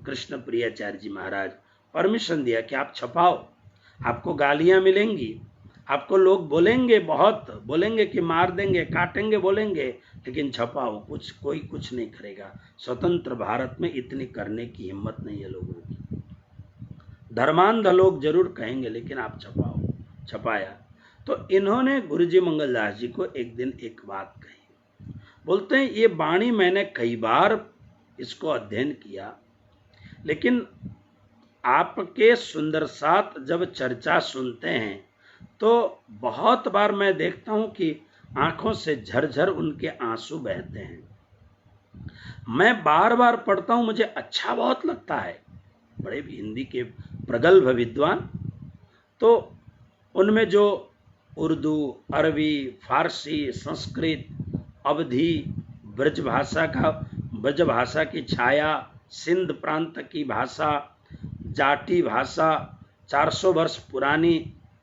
कृष्ण प्रियाचार्य जी महाराज परमिशन दिया कि आप छपाओ, आपको गालियां मिलेंगी, आपको लोग बोलेंगे, बहुत बोलेंगे कि मार देंगे, काटेंगे, बोलेंगे, लेकिन छपाओ, कोई कुछ नहीं करेगा। स्वतंत्र भारत में इतनी करने की हिम्मत नहीं है लोगों की। धर्मांध लोग जरूर कहेंगे, लेकिन आप छपाओ। छपाया। तो इन्होंने गुरुजी मंगलदास जी को एक दिन एक बात कही। बोलते हैं ये वाणी मैंने कई बार इसको अध्ययन किया, लेकिन आपके सुंदर साथ जब चर्चा सुनते हैं तो बहुत बार मैं देखता हूं कि आंखों से झरझर उनके आंसू बहते हैं। मैं बार बार पढ़ता हूं, मुझे अच्छा बहुत लगता है। बड़े भी हिंदी के प्रगल्भ विद्वान, तो उनमें जो उर्दू, अरबी, फारसी, संस्कृत, अवधी, ब्रज भाषा की छाया, सिंध प्रांत की भाषा, जाटी भाषा, 400 वर्ष पुरानी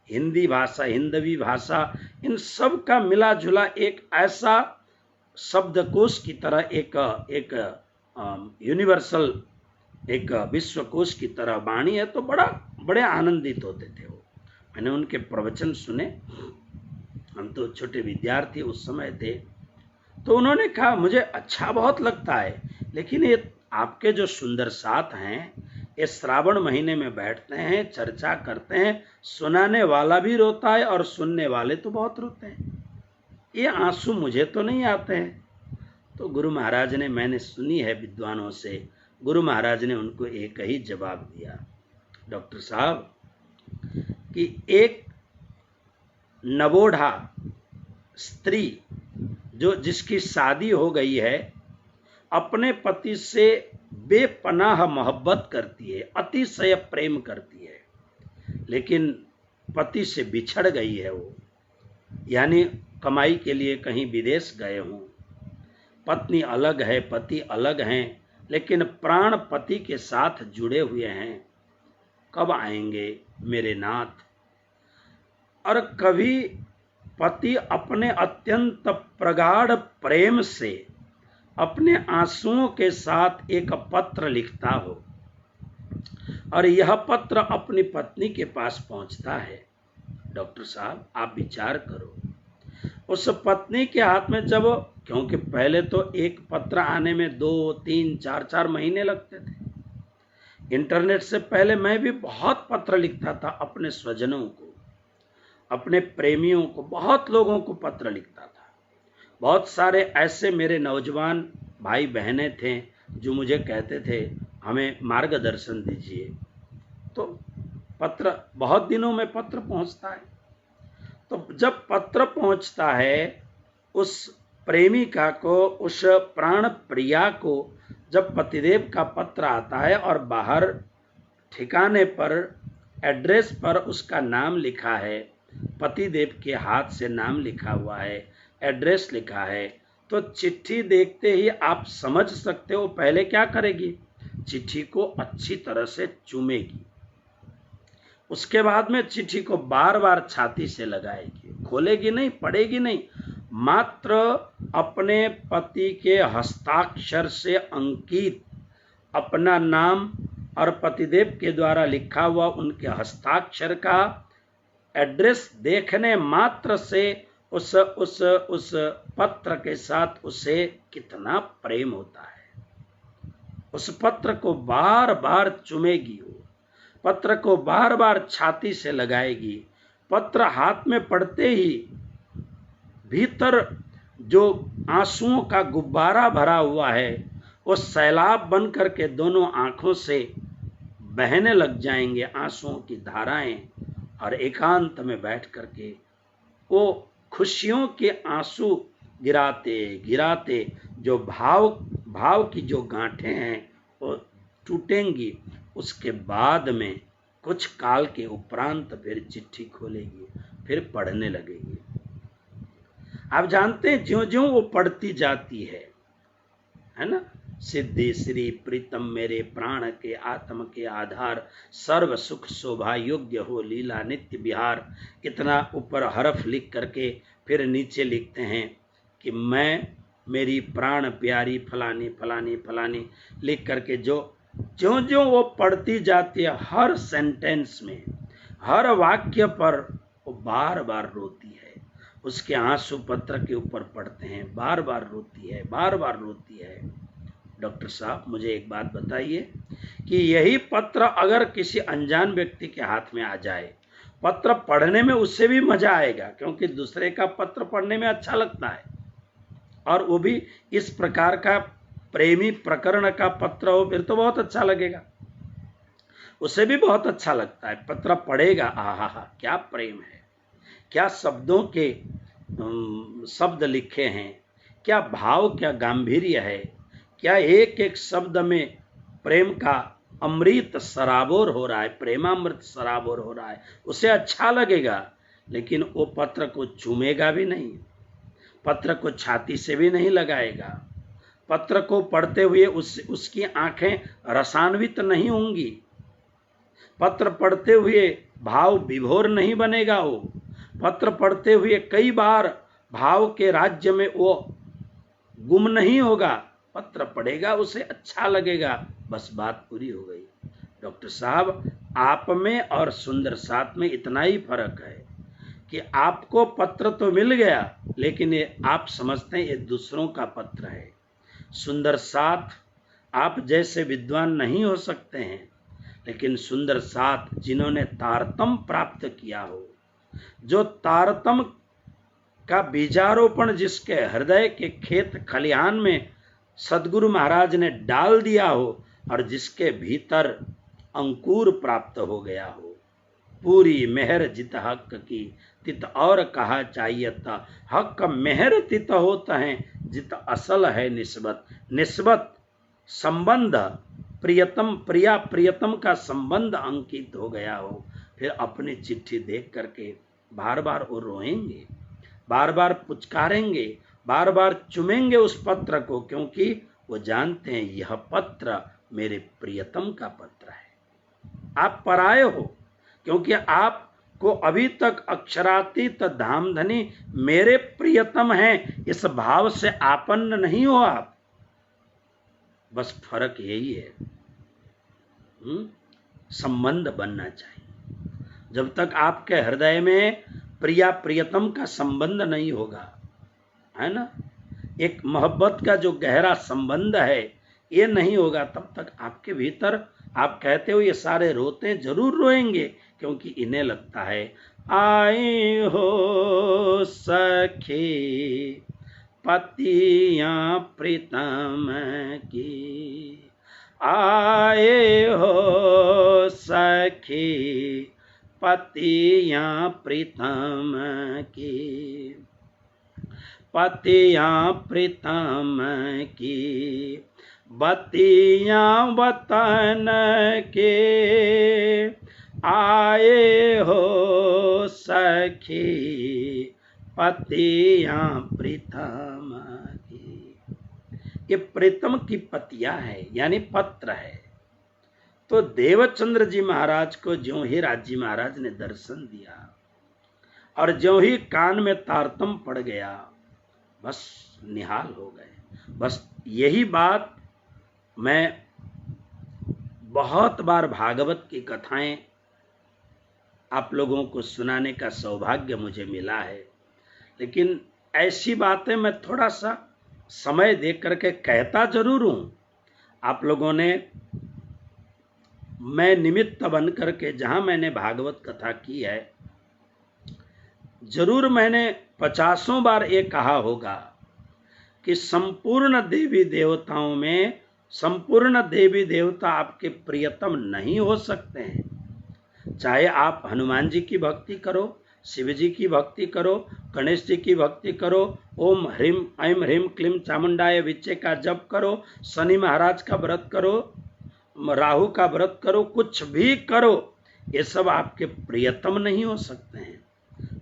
हिंदी भाषा, हिंदवी भाषा, इन सब का मिला जुला एक ऐसा शब्दकोश की तरह एक यूनिवर्सल, एक विश्वकोश की तरह वाणी है। तो बड़े आनंदित होते थे वो। मैंने उनके प्रवचन सुने, हम तो छोटे विद्यार्थी उस समय थे। तो उन्होंने कहा मुझे अच्छा बहुत लगता है, लेकिन ये आपके जो सुंदर साथ हैं, ये श्रावण महीने में बैठते हैं, चर्चा करते हैं, सुनाने वाला भी रोता है और सुनने वाले तो बहुत रोते हैं। ये आंसू मुझे तो नहीं आते हैं। तो गुरु महाराज ने, मैंने सुनी है विद्वानों से, गुरु महाराज ने उनको एक ही जवाब दिया, डॉक्टर साहब, कि एक नवोढ़ा स्त्री जिसकी शादी हो गई है, अपने पति से बेपनाह मोहब्बत करती है, अतिशय प्रेम करती है, लेकिन पति से बिछड़ गई है वो, यानी कमाई के लिए कहीं विदेश गए हों, पत्नी अलग है, पति अलग हैं, लेकिन प्राण पति के साथ जुड़े हुए हैं। कब आएंगे मेरे नाथ? और कभी पति अपने अत्यंत प्रगाढ़ प्रेम से अपने आंसुओं के साथ एक पत्र लिखता हो और यह पत्र अपनी पत्नी के पास पहुंचता है। डॉक्टर साहब आप विचार करो, उस पत्नी के हाथ में जब, क्योंकि पहले तो एक पत्र आने में 2, 3, 4 महीने लगते थे। इंटरनेट से पहले मैं भी बहुत पत्र लिखता था अपने स्वजनों को, अपने प्रेमियों को, बहुत लोगों को पत्र लिखता था। बहुत सारे ऐसे मेरे नौजवान भाई बहनें थे जो मुझे कहते थे हमें मार्गदर्शन दीजिए। तो पत्र, बहुत दिनों में पत्र पहुंचता है। तो जब पत्र पहुंचता है उस प्रेमिका को, उस प्राण प्रिया को, जब पतिदेव का पत्र आता है और बाहर ठिकाने पर, एड्रेस पर उसका नाम लिखा है, पतिदेव के हाथ से नाम लिखा हुआ है, एड्रेस लिखा है, तो चिट्ठी देखते ही आप समझ सकते हो पहले क्या करेगी। चिट्ठी को अच्छी तरह से चूमेगी। उसके बाद में चिट्ठी को बार बार छाती से लगाएगी, खोलेगी नहीं, पढ़ेगी नहीं, मात्र अपने पति के हस्ताक्षर से अंकित अपना नाम और पतिदेव के द्वारा लिखा हुआ उनके हस्ताक्षर का एड्रेस देखने मात्र से उस पत्र के साथ उसे कितना प्रेम होता है। उस पत्र को बार बार चूमेगी, वो पत्र को बार बार छाती से लगाएगी। पत्र हाथ में पड़ते ही भीतर जो आंसुओं का गुब्बारा भरा हुआ है वो सैलाब बन करके दोनों आंखों से बहने लग जाएंगे, आंसुओं की धाराएं, और एकांत में बैठ करके वो खुशियों के आंसू गिराते गिराते जो भाव की जो गांठें हैं वो टूटेंगी। उसके बाद में कुछ काल के उपरांत फिर चिट्ठी खोलेगी, फिर पढ़ने लगेगी। आप जानते हैं ज्यों ज्यों वो पढ़ती जाती है ना, सिद्धि श्री प्रीतम मेरे प्राण के आत्म के आधार, सर्व सुख शोभा योग्य हो लीला नित्य बिहार, इतना ऊपर हरफ लिख करके फिर नीचे लिखते हैं कि मैं मेरी प्राण प्यारी फलानी फलानी फलानी लिख करके ज्यों ज्यों वो पढ़ती जाती है, हर सेंटेंस में हर वाक्य पर वो बार बार रोती है। उसके आंसू पत्र के ऊपर पड़ते हैं, बार बार रोती है, बार बार रोती है। डॉक्टर साहब मुझे एक बात बताइए कि यही पत्र अगर किसी अनजान व्यक्ति के हाथ में आ जाए, पत्र पढ़ने में उससे भी मजा आएगा, क्योंकि दूसरे का पत्र पढ़ने में अच्छा लगता है, और वो भी इस प्रकार का प्रेमी प्रकरण का पत्र हो फिर तो बहुत अच्छा लगेगा, उसे भी बहुत अच्छा लगता है। पत्र पढ़ेगा, आहा क्या प्रेम है, क्या शब्दों के शब्द लिखे हैं, क्या भाव, क्या गांधीर्य है, क्या एक एक शब्द में प्रेम का अमृत सराबोर हो रहा है, प्रेमामृत सराबोर हो रहा है, उसे अच्छा लगेगा। लेकिन वो पत्र को चूमेगा भी नहीं, पत्र को छाती से भी नहीं लगाएगा, पत्र को पढ़ते हुए उसकी आंखें रसान्वित नहीं होंगी, पत्र पढ़ते हुए भाव विभोर नहीं बनेगा, वो पत्र पढ़ते हुए कई बार भाव के राज्य में वो गुम नहीं होगा, पत्र पढ़ेगा उसे अच्छा लगेगा, बस बात पूरी हो गई। डॉक्टर साहब आप में और सुंदर साथ में इतना ही फर्क है कि आपको पत्र तो मिल गया, लेकिन ये आप समझते हैं ये दूसरों का पत्र है। सुंदर साथ आप जैसे विद्वान नहीं हो सकते हैं, लेकिन सुंदर साथ जिन्होंने तारतम प्राप्त किया हो, जो तारतम का बीजारोपण जिसके हृदय के खेत खलिहान में सदगुरु महाराज ने डाल दिया हो, और जिसके भीतर अंकुर प्राप्त हो गया हो, पूरी मेहर जित हक की तित और कहा चाहिए था, हक मेहर तित होता है जित असल है निस्बत, निस्बत संबंध प्रियतम प्रिया प्रियतम का संबंध अंकित हो गया हो, फिर अपनी चिट्ठी देख करके बार बार वो रोएंगे, बार बार पुचकारेंगे, बार बार चुमेंगे उस पत्र को, क्योंकि वो जानते हैं यह पत्र मेरे प्रियतम का पत्र है। आप पराये हो, क्योंकि आपको अभी तक अक्षरातीत धामधनी मेरे प्रियतम हैं इस भाव से आपन्न नहीं हो आप, बस फर्क यही है। संबंध बनना चाहिए। जब तक आपके हृदय में प्रिया प्रियतम का संबंध नहीं होगा, है ना, एक मोहब्बत का जो गहरा संबंध है ये नहीं होगा, तब तक आपके भीतर आप कहते हो ये सारे रोते जरूर रोएंगे, क्योंकि इन्हें लगता है आए हो सखी पतियां प्रीतम की, आए हो सखी पतियां प्रीतम की, पतियां प्रीतम की, बतियां वतन के, आए हो सखी पतियां प्रीतम की। ये प्रीतम की पतियां है, यानी पत्र है, तो देवचंद्र जी महाराज को ज्यों ही राजी महाराज ने दर्शन दिया और ज्यों ही कान में तारतम पड़ गया, बस निहाल हो गए। बस यही बात मैं बहुत बार भागवत की कथाएं आप लोगों को सुनाने का सौभाग्य मुझे मिला है, लेकिन ऐसी बातें मैं थोड़ा सा समय दे करके कहता जरूर हूं। आप लोगों ने, मैं निमित्त बन करके जहां मैंने भागवत कथा की है, जरूर मैंने 50 बार ये कहा होगा कि संपूर्ण देवी देवताओं में संपूर्ण देवी देवता आपके प्रियतम नहीं हो सकते हैं। चाहे आप हनुमान जी की भक्ति करो, शिव जी की भक्ति करो, गणेश जी की भक्ति करो, ओम ह्रीम ऐम ह्रीम क्लीम चामुंडाय विच्चे का जप करो, शनि महाराज का व्रत करो, राहु का व्रत करो, कुछ भी करो, ये सब आपके प्रियतम नहीं हो सकते हैं।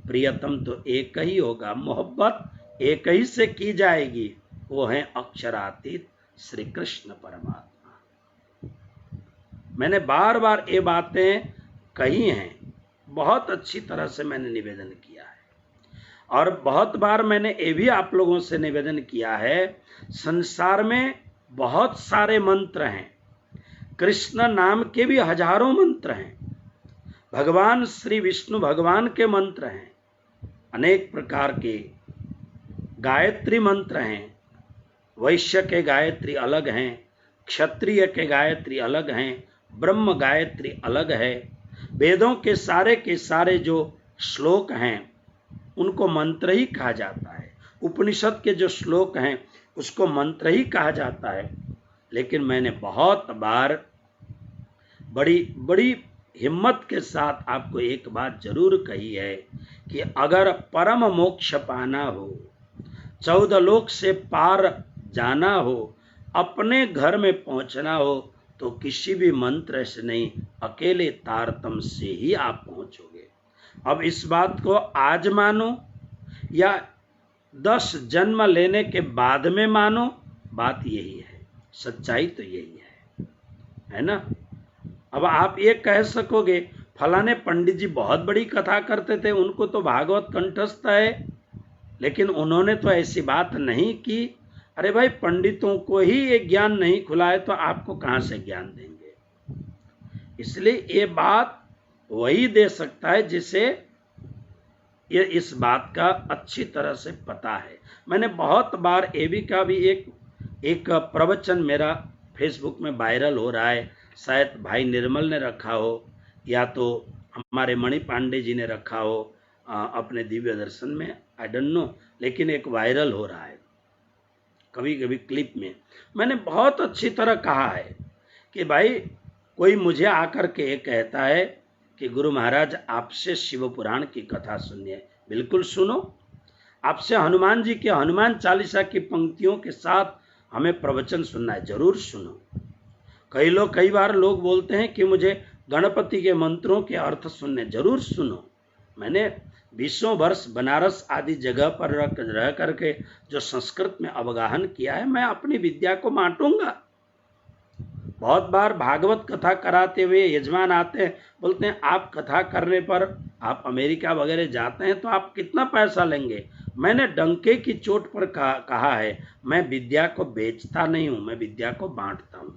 प्रियतम तो एक ही होगा, मोहब्बत एक ही से की जाएगी, वो है अक्षरातीत श्री कृष्ण परमात्मा। मैंने बार बार ये बातें कही हैं, बहुत अच्छी तरह से मैंने निवेदन किया है, और बहुत बार मैंने ये भी आप लोगों से निवेदन किया है, संसार में बहुत सारे मंत्र हैं, कृष्ण नाम के भी हजारों मंत्र हैं, भगवान श्री विष्णु भगवान के मंत्र हैं, अनेक प्रकार के गायत्री मंत्र हैं। वैश्य के गायत्री अलग हैं, क्षत्रिय के गायत्री अलग हैं, ब्रह्म गायत्री अलग है। वेदों के सारे जो श्लोक हैं उनको मंत्र ही कहा जाता है, उपनिषद के जो श्लोक हैं उसको मंत्र ही कहा जाता है। लेकिन मैंने बहुत बार बड़ी हिम्मत के साथ आपको एक बात जरूर कही है कि अगर परम मोक्ष पाना हो, 14 लोक से पार जाना हो, अपने घर में पहुंचना हो, तो किसी भी मंत्र से नहीं, अकेले तारतम से ही आप पहुंचोगे। अब इस बात को आज मानो या 10 जन्म लेने के बाद में मानो, बात यही है, सच्चाई तो यही है ना। अब आप ये कह सकोगे फलाने पंडित जी बहुत बड़ी कथा करते थे, उनको तो भागवत कंठस्थ है, लेकिन उन्होंने तो ऐसी बात नहीं की। अरे भाई, पंडितों को ही ये ज्ञान नहीं खुला है तो आपको कहां से ज्ञान देंगे। इसलिए ये बात वही दे सकता है जिसे ये इस बात का अच्छी तरह से पता है। मैंने बहुत बार एबी का भी एक प्रवचन मेरा फेसबुक में वायरल हो रहा है, शायद भाई निर्मल ने रखा हो या तो हमारे मणि पांडे जी ने रखा हो अपने दिव्य दर्शन में, आई डोंट नो, लेकिन एक वायरल हो रहा है कभी कभी क्लिप में। मैंने बहुत अच्छी तरह कहा है कि भाई कोई मुझे आकर के कहता है कि गुरु महाराज आपसे शिव पुराण की कथा सुनिए, बिल्कुल सुनो। आपसे हनुमान जी के हनुमान चालीसा की पंक्तियों के साथ हमें प्रवचन सुनना है, जरूर सुनो। कई बार लोग बोलते हैं कि मुझे गणपति के मंत्रों के अर्थ सुनने, जरूर सुनो। मैंने 20 वर्ष बनारस आदि जगह पर रह करके जो संस्कृत में अवगाहन किया है, मैं अपनी विद्या को बांटूंगा। बहुत बार भागवत कथा कराते हुए यजमान आते हैं, बोलते हैं आप कथा करने पर आप अमेरिका वगैरह जाते हैं तो आप कितना पैसा लेंगे। मैंने डंके की चोट पर कहा है, मैं विद्या को बेचता नहीं हूं, मैं विद्या को बांटता हूं।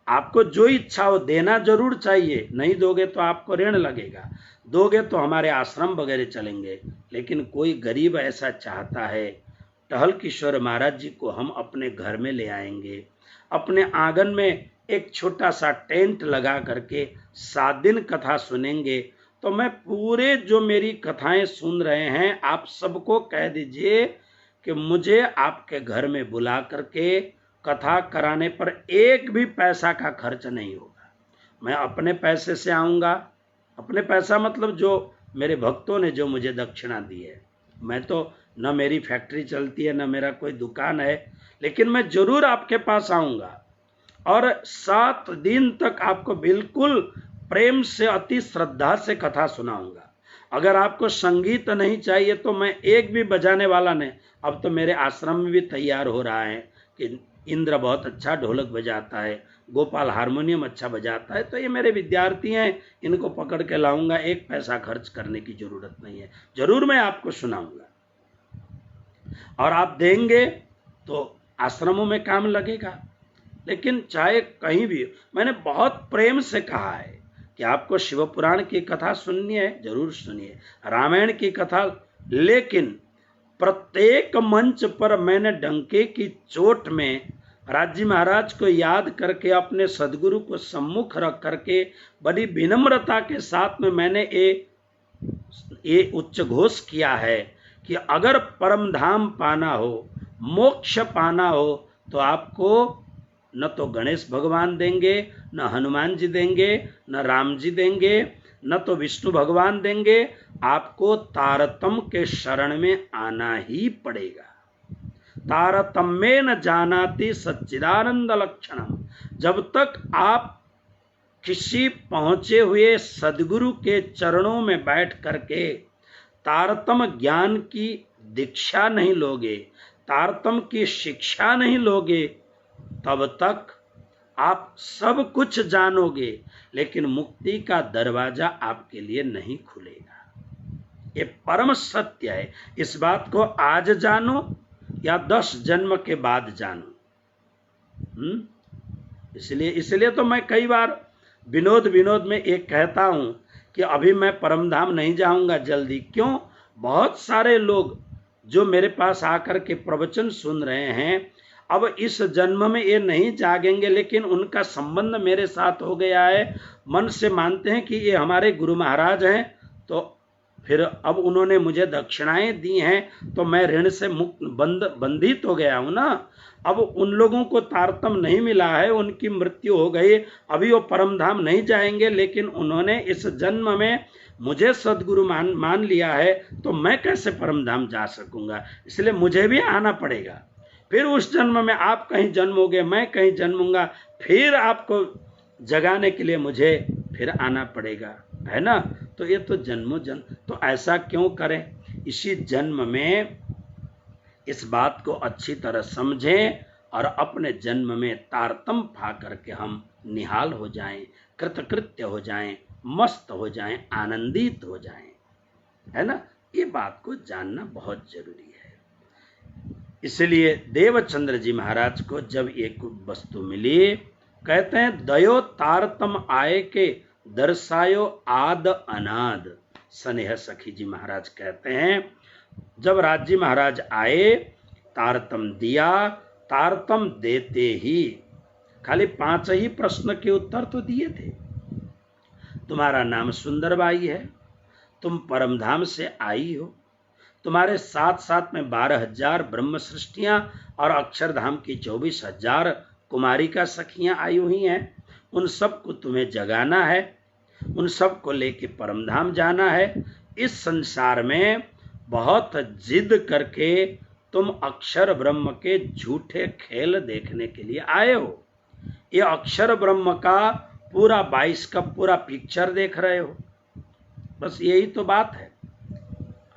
आपको जो इच्छा हो देना जरूर चाहिए, नहीं दोगे तो आपको ऋण लगेगा, दोगे तो हमारे आश्रम वगैरह चलेंगे। लेकिन कोई गरीब ऐसा चाहता है, टहल किशोर महाराज जी को हम अपने घर में ले आएंगे, अपने आंगन में एक छोटा सा टेंट लगा करके 7 दिन कथा सुनेंगे, तो मैं पूरे जो मेरी कथाएं सुन रहे हैं आप सबको कह दीजिए कि मुझे आपके घर में बुला करके कथा कराने पर एक भी पैसा का खर्च नहीं होगा। मैं अपने पैसे से आऊँगा, अपने पैसा मतलब जो मेरे भक्तों ने जो मुझे दक्षिणा दी है। मैं तो न मेरी फैक्ट्री चलती है न मेरा कोई दुकान है, लेकिन मैं जरूर आपके पास आऊँगा और 7 दिन तक आपको बिल्कुल प्रेम से अति श्रद्धा से कथा सुनाऊंगा। अगर आपको संगीत नहीं चाहिए तो मैं एक भी बजाने वाला नहीं, अब तो मेरे आश्रम में भी तैयार हो रहा है कि इंद्र बहुत अच्छा ढोलक बजाता है, गोपाल हारमोनियम अच्छा बजाता है, तो ये मेरे विद्यार्थी हैं, इनको पकड़ के लाऊंगा, एक पैसा खर्च करने की जरूरत नहीं है, जरूर मैं आपको सुनाऊंगा और आप देंगे तो आश्रमों में काम लगेगा। लेकिन चाहे कहीं भी, मैंने बहुत प्रेम से कहा है कि आपको शिव पुराण की कथा सुननी है, जरूर सुनिए, रामायण की कथा, लेकिन प्रत्येक मंच पर मैंने डंके की चोट में राज जी महाराज को याद करके, अपने सदगुरु को सम्मुख रख करके बड़ी विनम्रता के साथ में मैंने ये उच्च घोष किया है कि अगर परम धाम पाना हो, मोक्ष पाना हो, तो आपको न तो गणेश भगवान देंगे, न हनुमान जी देंगे, न राम जी देंगे, न तो विष्णु भगवान देंगे, आपको तारतम के शरण में आना ही पड़ेगा। तारतम्ये न जानाति सच्चिदानंद लक्षणम। जब तक आप किसी पहुंचे हुए सदगुरु के चरणों में बैठ करके तारतम ज्ञान की दीक्षा नहीं लोगे, तारतम की शिक्षा नहीं लोगे, तब तक आप सब कुछ जानोगे, लेकिन मुक्ति का दरवाजा आपके लिए नहीं खुलेगा। ये परम सत्य है। इस बात को आज जानो या 10 जन्म के बाद जानो। इसलिए तो मैं कई बार विनोद में एक कहता हूं कि अभी मैं परमधाम नहीं जाऊंगा जल्दी। क्यों? बहुत सारे लोग जो मेरे पास आकर के प्रवचन सुन रहे हैं, अब इस जन्म में ये नहीं जागेंगे, लेकिन उनका संबंध मेरे साथ हो गया है, मन से मानते हैं कि ये हमारे गुरु महाराज हैं, तो फिर अब उन्होंने मुझे दक्षिणाएं दी हैं, तो मैं ऋण से मुक्त बंधित हो गया हूं ना। अब उन लोगों को तारतम नहीं मिला है, उनकी मृत्यु हो गई, अभी वो परमधाम नहीं जाएंगे, लेकिन उन्होंने इस जन्म में मुझे सदगुरु मान लिया है, तो मैं कैसे परमधाम जा सकूंगा? इसलिए मुझे भी आना पड़ेगा। फिर उस जन्म में आप कहीं जन्मोगे, मैं कहीं जन्मूंगा, फिर आपको जगाने के लिए मुझे फिर आना पड़ेगा, है ना। तो ये तो जन्मों जन्म, तो ऐसा क्यों करें? इसी जन्म में इस बात को अच्छी तरह समझें और अपने जन्म में तारतम पा करके हम निहाल हो जाएं, कृतकृत्य हो जाएं, मस्त हो जाएं, आनंदित हो जाएं, है ना। ये बात को जानना बहुत जरूरी है। इसलिए देवचंद्र जी महाराज को जब एक वस्तु मिली, कहते हैं दयो तारतम आए के दर्शायो आद अनाद। स्नेह सखी जी महाराज कहते हैं, जब राज जी महाराज आए, तारतम दिया, तारतम देते ही खाली 5 ही प्रश्न के उत्तर तो दिए थे। तुम्हारा नाम सुंदरबाई है, तुम परमधाम से आई हो, तुम्हारे साथ साथ में 12,000 ब्रह्म सृष्टियां और अक्षरधाम की 24,000 कुमारिका सखियां आई हुई हैं। उन सब को तुम्हें जगाना है, उन सब को लेके परमधाम जाना है। इस संसार में बहुत जिद करके तुम अक्षर ब्रह्म के झूठे खेल देखने के लिए आए हो। ये अक्षर ब्रह्म का पूरा 22 का पूरा पिक्चर देख रहे हो, बस यही तो बात है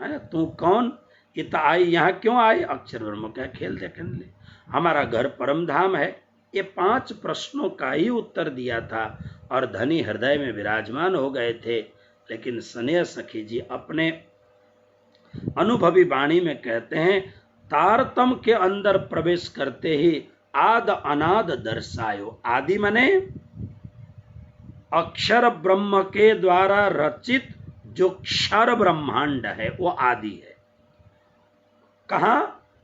ना। तू कौन? इत आई, यहाँ क्यों आई? अक्षर ब्रह्म का खेल देखने ले, हमारा घर परमधाम है। ये 5 प्रश्नों का ही उत्तर दिया था और धनी हृदय में विराजमान हो गए थे। लेकिन स्नेह सखी जी अपने अनुभवी वाणी में कहते हैं, तारतम के अंदर प्रवेश करते ही आद अनाद दर्शायो। आदि मने अक्षर ब्रह्म के द्वारा रचित जो क्षर ब्रह्मांड है वो आदि है। कहा?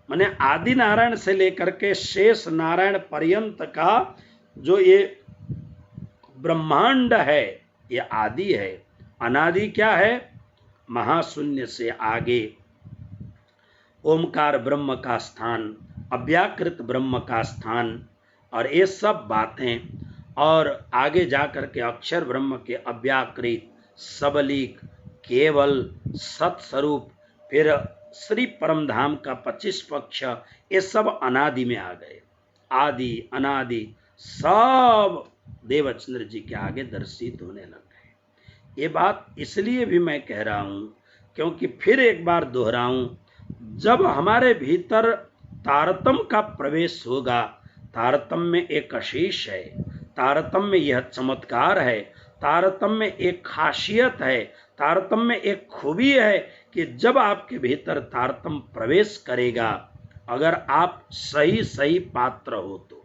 माने आदि नारायण से लेकर के शेष नारायण पर्यंत का जो ये ब्रह्मांड है ये आदि है। अनादि क्या है? महाशून्य से आगे ओमकार ब्रह्म का स्थान, अव्याकृत ब्रह्म का स्थान, और ये सब बातें, और आगे जाकर के अक्षर ब्रह्म के अव्याकृत, सबलीक, केवल, सत्स्वरूप, फिर श्री परमधाम का 25 पक्ष, ये सब अनादि में आ गए। आदि अनादि सब देवचंद्र जी के आगे दर्शित होने लग गए। ये बात इसलिए भी मैं कह रहा हूं क्योंकि फिर एक बार दोहराऊं, जब हमारे भीतर तारतम का प्रवेश होगा, तारतम में एक आशीष है, तारतम्य यह चमत्कार है, तारतम्य एक खासियत है, तारतम्य एक खूबी है कि जब आपके भीतर तारतम्य प्रवेश करेगा, अगर आप सही सही पात्र हो तो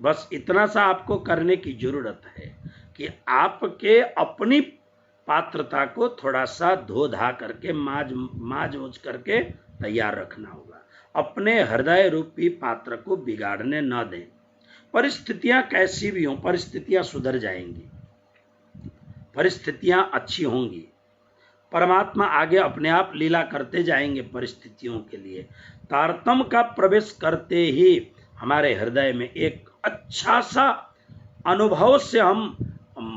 बस इतना सा आपको करने की जरूरत है कि आपके अपनी पात्रता को थोड़ा सा धो धा करके माज मूज करके तैयार रखना होगा। अपने हृदय रूपी पात्र को बिगाड़ने न दें। परिस्थितियां कैसी भी हों, परिस्थितियां सुधर जाएंगी, परिस्थितियां अच्छी होंगी, परमात्मा आगे अपने आप लीला करते जाएंगे परिस्थितियों के लिए। तारतम्य का प्रवेश करते ही हमारे हृदय में एक अच्छा सा अनुभव से हम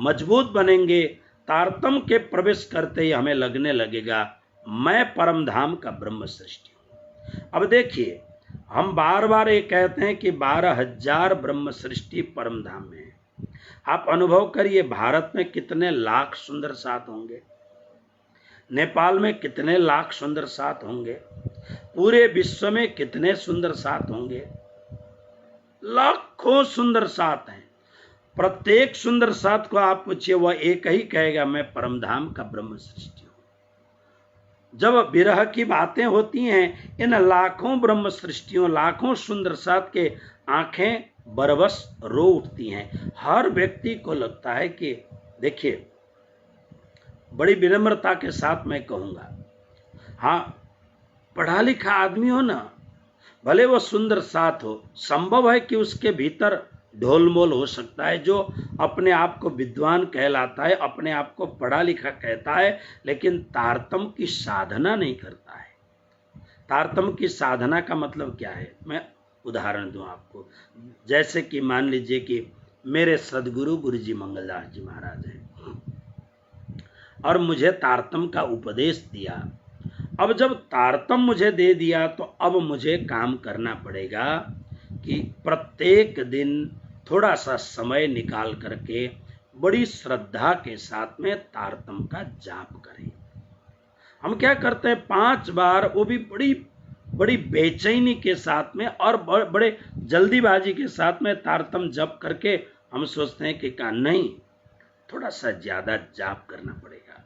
मजबूत बनेंगे। तारतम्य के प्रवेश करते ही हमें लगने लगेगा मैं परम धाम का ब्रह्म सृष्टि हूं। अब देखिए, हम बार बार ये कहते हैं कि 12,000 ब्रह्म सृष्टि परम धाम में है। आप अनुभव करिए, भारत में कितने लाख सुंदर साथ होंगे, नेपाल में कितने लाख सुंदर साथ होंगे, पूरे विश्व में कितने सुंदर साथ होंगे, लाखों सुंदर साथ हैं। प्रत्येक सुंदर साथ को आप पूछिए, वह एक ही कहेगा मैं परमधाम का ब्रह्म सृष्टि हूं। जब विरह की बातें होती हैं, इन लाखों ब्रह्म सृष्टियों, लाखों सुंदर साथ के आंखें बरबस रो उठती हैं। हर व्यक्ति को लगता है कि देखिए, बड़ी विनम्रता के साथ मैं कहूंगा, हाँ, पढ़ा लिखा आदमी हो ना, भले वो सुंदर साथ हो, संभव है कि उसके भीतर ढोलमोल हो सकता है, जो अपने आप को विद्वान कहलाता है, अपने आप को पढ़ा लिखा कहता है, लेकिन तारतम्य की साधना नहीं करता है। तारतम्य की साधना का मतलब क्या है, मैं उदाहरण दूं आपको। जैसे कि मान लीजिए कि मेरे सदगुरु गुरु जी मंगलदास जी महाराज हैं और मुझे तारतम्य का उपदेश दिया। अब जब तारतम्य मुझे दे दिया तो अब मुझे काम करना पड़ेगा कि प्रत्येक दिन थोड़ा सा समय निकाल करके बड़ी श्रद्धा के साथ में तारतम्य का जाप करें। हम क्या करते हैं, 5 बार, वो भी बड़ी बड़ी बेचैनी के साथ में और बड़े जल्दीबाजी के साथ में तारतम्य जप करके हम सोचते हैं कि का नहीं, थोड़ा सा ज्यादा जाप करना पड़ेगा।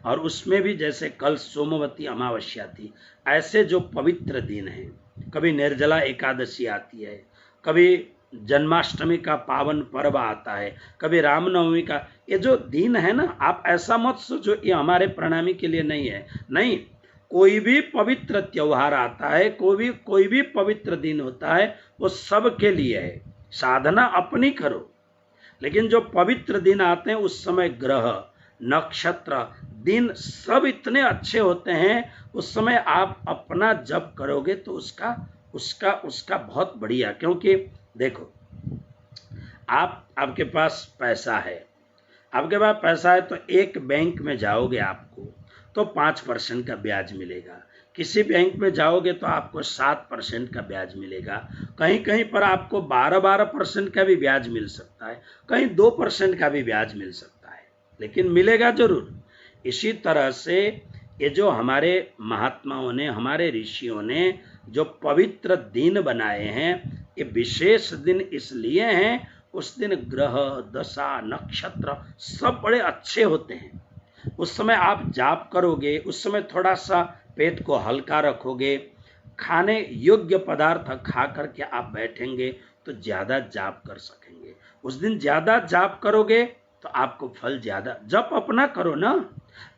और उसमें भी जैसे कल सोमवती अमावस्या थी, ऐसे जो पवित्र दिन हैं, कभी निर्जला एकादशी आती है, कभी जन्माष्टमी का पावन पर्व आता है, कभी रामनवमी का, ये जो दिन है ना, आप ऐसा मत सोचो ये हमारे प्रणामी के लिए नहीं है। नहीं, कोई भी पवित्र त्योहार आता है, कोई भी पवित्र दिन होता है, वो सब के लिए है। साधना अपनी करो, लेकिन जो पवित्र दिन आते हैं उस समय ग्रह, नक्षत्र, दिन सब इतने अच्छे होते हैं, उस समय आप अपना जप करोगे तो उसका बहुत बढ़िया। क्योंकि देखो, आपके पास पैसा है, आपके पास पैसा है तो एक बैंक में जाओगे आपको तो 5% का ब्याज मिलेगा, किसी बैंक में जाओगे तो आपको 7% का ब्याज मिलेगा, कहीं कहीं पर आपको 12% का भी ब्याज मिल सकता है, कहीं 2% का भी ब्याज मिल सकता है, लेकिन मिलेगा जरूर। इसी तरह से ये जो हमारे महात्माओं ने, हमारे ऋषियों ने जो पवित्र दिन बनाए हैं, ये विशेष दिन इसलिए हैं, उस दिन ग्रह, दशा, नक्षत्र सब बड़े अच्छे होते हैं। उस समय आप जाप करोगे, उस समय थोड़ा सा पेट को हल्का रखोगे, खाने योग्य पदार्थ खा करके आप बैठेंगे तो ज्यादा जाप कर सकेंगे। उस दिन ज्यादा जाप करोगे तो आपको फल ज्यादा। जप अपना करो ना,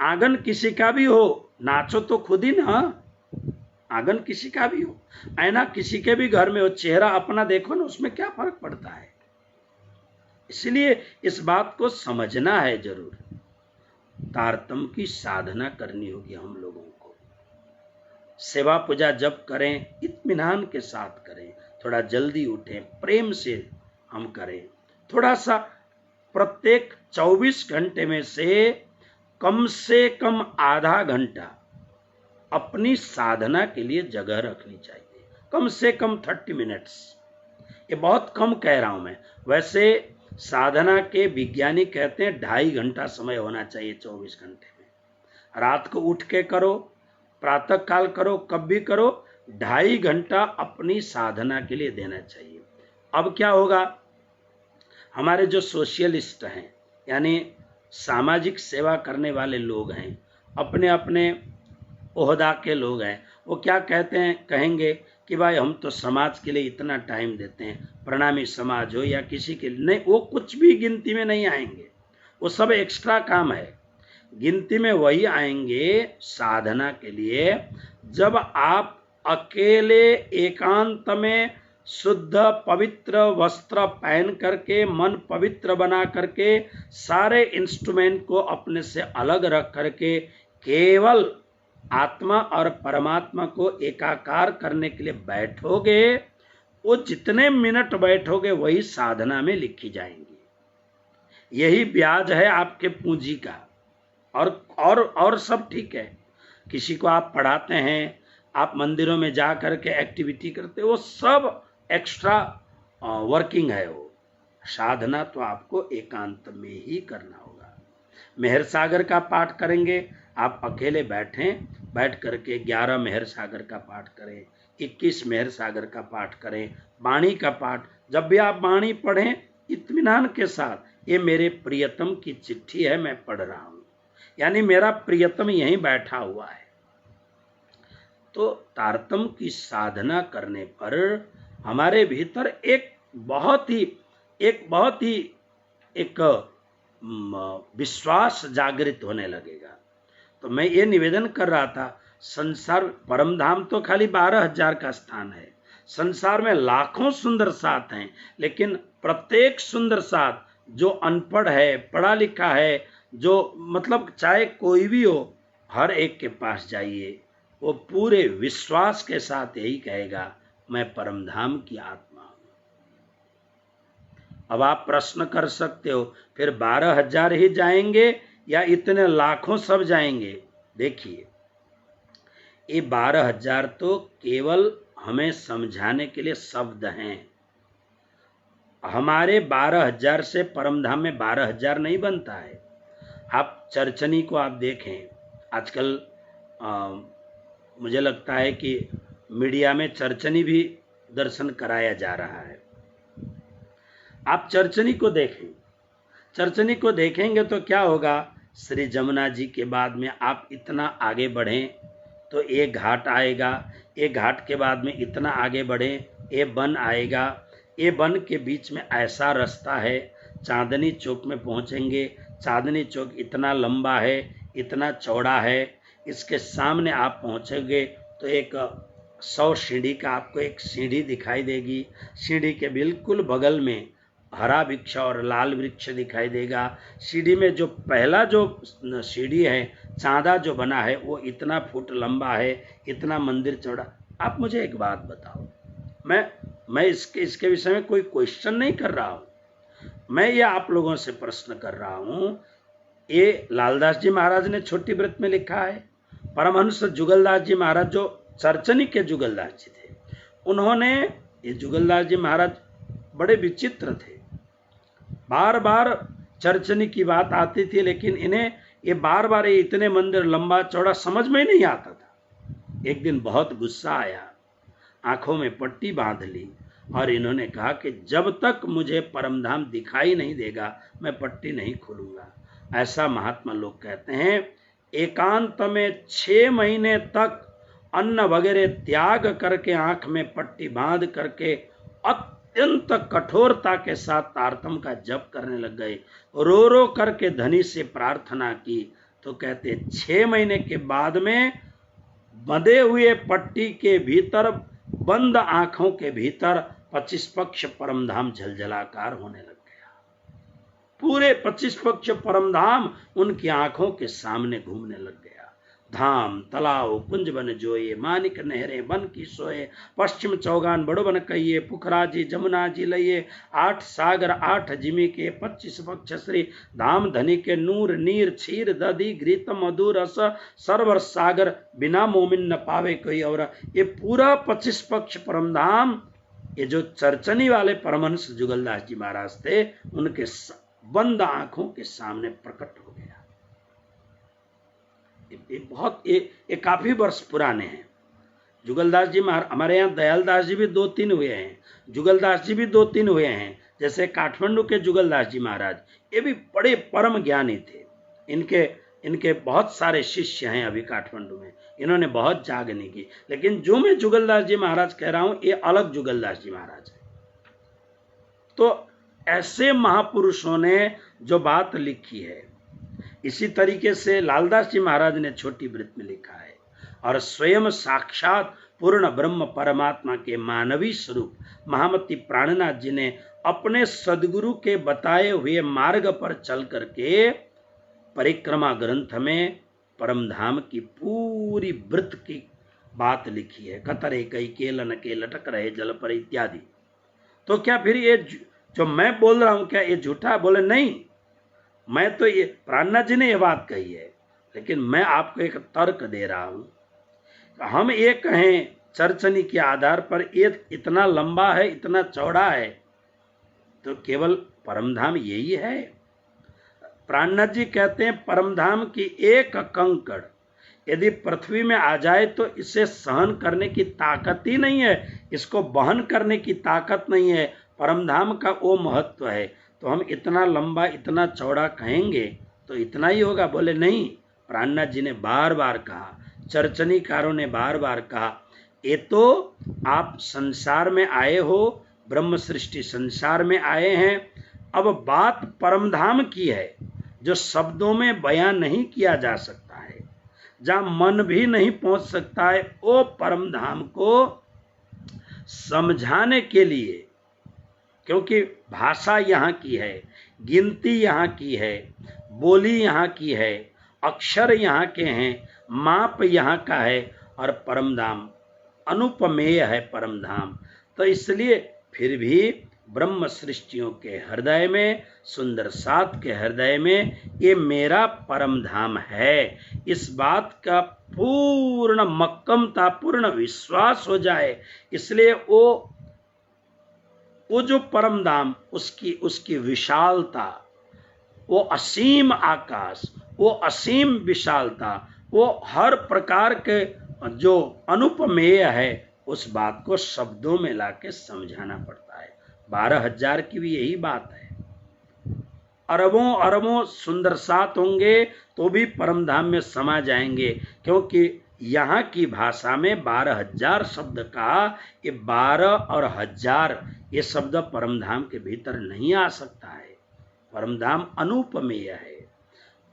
आंगन किसी का भी हो, नाचो तो खुद ही ना, आंगन किसी का भी हो, ऐना किसी के भी घर में हो, चेहरा अपना देखो ना, उसमें क्या फर्क पड़ता है। इसलिए इस बात को समझना है जरूर। तारतम्य की साधना करनी होगी हम लोगों को। सेवा पूजा जब करें, इत्मीनान के साथ करें, थोड़ा जल्दी उठें, प्रेम से हम करें, थोड़ा सा प्रत्येक 24 घंटे में से कम आधा घंटा अपनी साधना के लिए जगह रखनी चाहिए, कम से कम 30 मिनट्स। ये बहुत कम कह रहा हूं मैं, वैसे साधना के विज्ञानी कहते हैं 2.5 घंटा समय होना चाहिए 24 घंटे में। रात को उठ के करो, प्रातः काल करो, कब भी करो, 2.5 घंटा अपनी साधना के लिए देना चाहिए। अब क्या होगा, हमारे जो सोशलिस्ट हैं, यानी सामाजिक सेवा करने वाले लोग हैं, अपने अपने ओहदा के लोग हैं, वो क्या कहते हैं, कहेंगे कि भाई हम तो समाज के लिए इतना टाइम देते हैं, प्रणामी समाज हो या किसी के लिए, नहीं, वो कुछ भी गिनती में नहीं आएंगे, वो सब एक्स्ट्रा काम है। गिनती में वही आएंगे साधना के लिए जब आप अकेले एकांत में शुद्ध पवित्र वस्त्र पहन करके, मन पवित्र बना करके, सारे इंस्ट्रूमेंट को अपने से अलग रख करके केवल आत्मा और परमात्मा को एकाकार करने के लिए बैठोगे। वो जितने मिनट बैठोगे वही साधना में लिखी जाएंगी। यही ब्याज है आपके पूंजी का। और सब ठीक है। किसी को आप पढ़ाते हैं, आप मंदिरों में जा करके एक्टिविटी करते, वो सब एक्स्ट्रा वर्किंग है। वो साधना तो आपको एकांत में ही करना होगा। मेहर सागर का पाठ करेंगे, आप अकेले बैठें, बैठ करके 11 मेहर सागर का पाठ करें, 21 मेहर सागर का पाठ करें, वाणी का पाठ। जब भी आप वाणी पढ़ें इत्मीनान के साथ, ये मेरे प्रियतम की चिट्ठी है, मैं पढ़ रहा हूं, यानी मेरा प्रियतम यहीं बैठा हुआ है। तो तारतम की साधना करने पर हमारे भीतर एक बहुत ही विश्वास जागृत होने लगेगा। तो मैं ये निवेदन कर रहा था, संसार परम धाम तो खाली 12,000 का स्थान है। संसार में लाखों सुंदर साथ हैं, लेकिन प्रत्येक सुंदर साथ जो अनपढ़ है, पढ़ा लिखा है, जो मतलब चाहे कोई भी हो, हर एक के पास जाइए, वो पूरे विश्वास के साथ यही कहेगा, मैं परमधाम की आत्मा हूं। अब आप प्रश्न कर सकते हो, फिर 12,000 ही जाएंगे या इतने लाखों सब जाएंगे? देखिए, ये 12,000 तो केवल हमें समझाने के लिए शब्द हैं। हमारे 12,000 से परमधाम में 12,000 नहीं बनता है। आप चरचनी को आप देखें, आजकल मुझे लगता है कि मीडिया में चरचनी भी दर्शन कराया जा रहा है। आप चरचनी को देखें, चरचनी को देखेंगे तो क्या होगा, श्री जमुना जी के बाद में आप इतना आगे बढ़ें तो एक घाट आएगा, एक घाट के बाद में इतना आगे बढ़ें, ये वन आएगा, ये वन के बीच में ऐसा रास्ता है, चांदनी चौक में पहुंचेंगे। चांदनी चौक इतना लंबा है, इतना चौड़ा है, इसके सामने आप पहुंचोगे तो एक 100 सीढ़ी का आपको एक सीढ़ी दिखाई देगी। सीढ़ी के बिल्कुल बगल में हरा वृक्ष और लाल वृक्ष दिखाई देगा। सीढ़ी में जो पहला जो सीढ़ी है, चांदा जो बना है, वो इतना फुट लंबा है, इतना मंदिर चौड़ा। आप मुझे एक बात बताओ, मैं इसके विषय में कोई क्वेश्चन नहीं कर रहा हूँ, मैं ये आप लोगों से प्रश्न कर रहा हूँ। ये लालदास जी महाराज ने छोटी व्रत में लिखा है। परमहंस जुगलदास जी महाराज जो चरचनी के जुगलदास जी थे, उन्होंने, ये जुगलदास जी महाराज बड़े विचित्र थे। बार बार चरचनी की बात आती थी, लेकिन इन्हें ये बार बार ये इतने मंदिर लंबा चौड़ा समझ में नहीं आता था। एक दिन बहुत गुस्सा आया, आंखों में पट्टी बांध ली और इन्होंने कहा कि जब तक मुझे परमधाम दिखाई नहीं देगा मैं पट्टी नहीं खोलूंगा। ऐसा महात्मा लोग कहते हैं। एकांत में 6 महीने तक अन्न वगैरह त्याग करके, आंख में पट्टी बांध करके अत्यंत कठोरता के साथ तारतम का जप करने लग गए। रो रो करके धनी से प्रार्थना की तो कहते 6 महीने के बाद में बंधे हुए पट्टी के भीतर, बंद आंखों के भीतर 25 पक्ष परमधाम झलझलाकार होने लग गया। पूरे 25 पक्ष परमधाम उनकी आंखों के सामने घूमने लग गया। धाम तलाव कुंज बन जोए, मानिक नहरे बन की सोए, पश्चिम चौगान बड़ो बन कहिए, पुखरा जी जमुना जी लइए, 8 सागर 8 जिमी के, 25 पक्ष श्री धाम धनी के, नूर नीर क्षीर दधी घृत मधुर रस, सर्वर सागर बिना मोमिन न पावे कोई और। ये पूरा 25 पक्ष परमधाम, ये जो चरचनी वाले परमहंस जुगलदास जी महाराज थे, उनके बंद आंखों के सामने प्रकट हो गया। ये काफी वर्ष पुराने हैं। जुगलदास जी हमारे यहाँ दयालदास जी भी 2-3 हुए हैं, जुगलदास जी भी 2-3 हुए हैं, जैसे काठमांडू के जुगलदास जी महाराज, ये भी बड़े परम ज्ञानी थे। इनके बहुत सारे शिष्य हैं अभी काठमांडू में, इन्होंने बहुत जागनी की। लेकिन जो मैं जुगलदास जी महाराज कह रहा हूं, ये अलग जुगलदास जी महाराज है। तो ऐसे महापुरुषों ने जो बात लिखी है, इसी तरीके से लालदास जी महाराज ने छोटी वृत्त में लिखा है। और स्वयं साक्षात पूर्ण ब्रह्म परमात्मा के मानवी स्वरूप महामती प्राणनाथ जी ने अपने सदगुरु के बताए हुए मार्ग पर चल करके परिक्रमा ग्रंथ में परमधाम की पूरी वृत्त की बात लिखी है। कतरे कई केलन के लटक रहे जल पर इत्यादि। तो क्या फिर ये जो मैं बोल रहा हूं, क्या ये झूठा? बोले नहीं, मैं तो ये प्राणनाथ जी ने ये बात कही है, लेकिन मैं आपको एक तर्क दे रहा हूं। हम ये कहें चरचनी के आधार पर ये इतना लंबा है, इतना चौड़ा है, तो केवल परमधाम यही है? प्राणनाथ जी कहते हैं परमधाम की एक कंकड़ यदि पृथ्वी में आ जाए तो इसे सहन करने की ताकत ही नहीं है, इसको वहन करने की ताकत नहीं है। परमधाम का वो महत्व है। तो हम इतना लंबा इतना चौड़ा कहेंगे तो इतना ही होगा? बोले नहीं, प्राणनाथ जी ने बार बार कहा, चरचनीकारों ने बार बार कहा, ये तो आप संसार में आए हो, ब्रह्म सृष्टि संसार में आए हैं। अब बात परमधाम की है जो शब्दों में बयान नहीं किया जा सकता है, जहां मन भी नहीं पहुंच सकता है। वो परमधाम को समझाने के लिए, क्योंकि भाषा यहाँ की है, गिनती यहाँ की है, बोली यहाँ की है, अक्षर यहाँ के हैं, माप यहाँ का है, और परमधाम अनुपमेय है परमधाम। तो इसलिए फिर भी ब्रह्म सृष्टियों के हृदय में, सुंदर सात के हृदय में ये मेरा परमधाम है, इस बात का पूर्ण मक्कमता, पूर्ण विश्वास हो जाए। इसलिए वो जो परमधाम, उसकी विशालता, वो असीम आकाश, वो असीम विशालता, वो हर प्रकार के जो अनुपमेय है, उस बात को शब्दों में लाके समझाना पड़ता है। 12,000 की भी यही बात है। अरबों अरबों सुंदर सात होंगे तो भी परमधाम में समा जाएंगे, क्योंकि यहाँ की भाषा में 12,000 शब्द का, ये 12 और 1000 ये शब्द परमधाम के भीतर नहीं आ सकता है। परमधाम अनुपमेय है,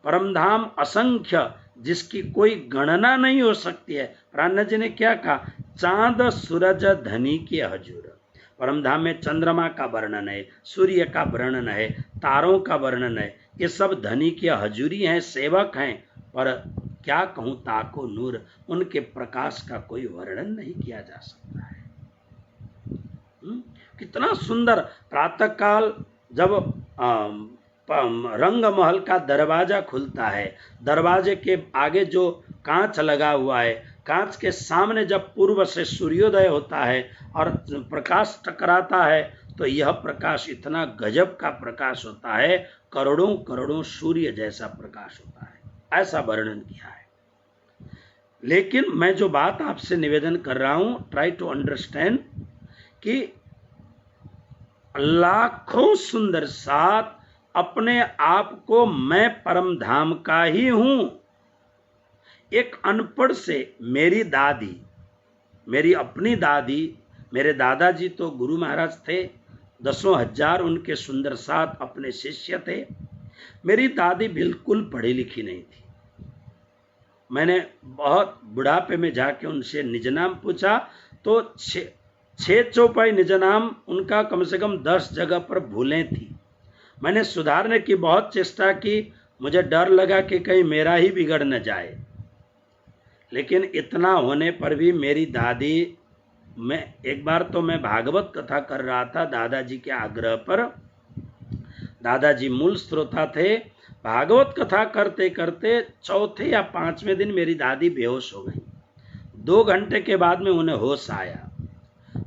परमधाम असंख्य, जिसकी कोई गणना नहीं हो सकती है। प्राणनाथ जी ने क्या कहा? चांद सूरज धनी के हजूर। परमधाम में चंद्रमा का वर्णन है, सूर्य का वर्णन है, तारों का वर्णन है, ये सब धनी के हजूरी हैं, सेवक हैं। पर क्या कहूं, ताको नूर, उनके प्रकाश का कोई वर्णन नहीं किया जा सकता है। कितना सुंदर प्रातः काल जब रंग महल का दरवाजा खुलता है, दरवाजे के आगे जो कांच लगा हुआ है, कांच के सामने जब पूर्व से सूर्योदय होता है और प्रकाश टकराता है, तो यह प्रकाश इतना गजब का प्रकाश होता है, करोड़ों करोड़ों सूर्य जैसा प्रकाश होता है, ऐसा वर्णन किया है। लेकिन मैं जो बात आपसे निवेदन कर रहा हूं, ट्राई टू अंडरस्टैंड, कि लाखों सुंदर सात अपने आप को मैं परमधाम का ही हूं। एक अनपढ़ से मेरी दादी, मेरी अपनी दादी, मेरे दादाजी तो गुरु महाराज थे, 10,000 उनके सुंदर सात अपने शिष्य थे। मेरी दादी बिल्कुल पढ़ी लिखी नहीं थी। मैंने बहुत बुढ़ापे में जाके उनसे निज नाम पूछा तो 6 चौपाई निज नाम उनका कम से कम 10 जगह पर भूलें थी। मैंने सुधारने की बहुत चेष्टा की, मुझे डर लगा कि कहीं मेरा ही बिगड़ न जाए। लेकिन इतना होने पर भी मेरी दादी, मैं एक बार तो मैं भागवत कथा कर रहा था दादाजी के आग्रह पर, दादाजी मूल श्रोता थे। भागवत कथा करते करते चौथे या 5वें दिन मेरी दादी बेहोश हो गई। 2 घंटे के बाद में उन्हें होश आया,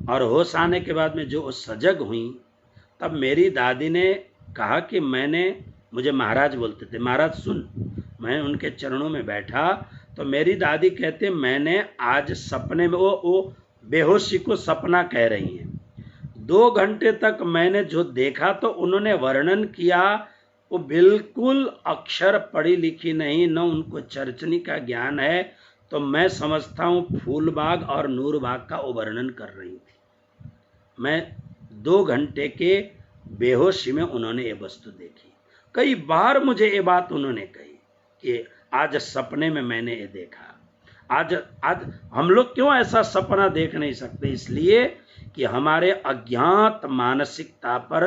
और होश आने के बाद में जो सजग हुई, तब मेरी दादी ने कहा कि मुझे महाराज बोलते थे, महाराज सुन। मैं उनके चरणों में बैठा तो मेरी दादी कहते, मैंने आज सपने में, वो बेहोशी को सपना कह रही हैं, 2 घंटे तक मैंने जो देखा तो उन्होंने वर्णन किया, वो बिल्कुल अक्षर पढ़ी लिखी नहीं, न उनको चरचनी का ज्ञान है। तो मैं समझता हूँ फूलबाग और नूरबाग का वो वर्णन कर रही थी। मैं 2 घंटे के बेहोशी में उन्होंने ये वस्तु देखी। कई बार मुझे ये बात उन्होंने कही कि आज सपने में मैंने ये देखा। आज हम लोग क्यों ऐसा सपना देख नहीं सकते? इसलिए कि हमारे अज्ञात मानसिकता पर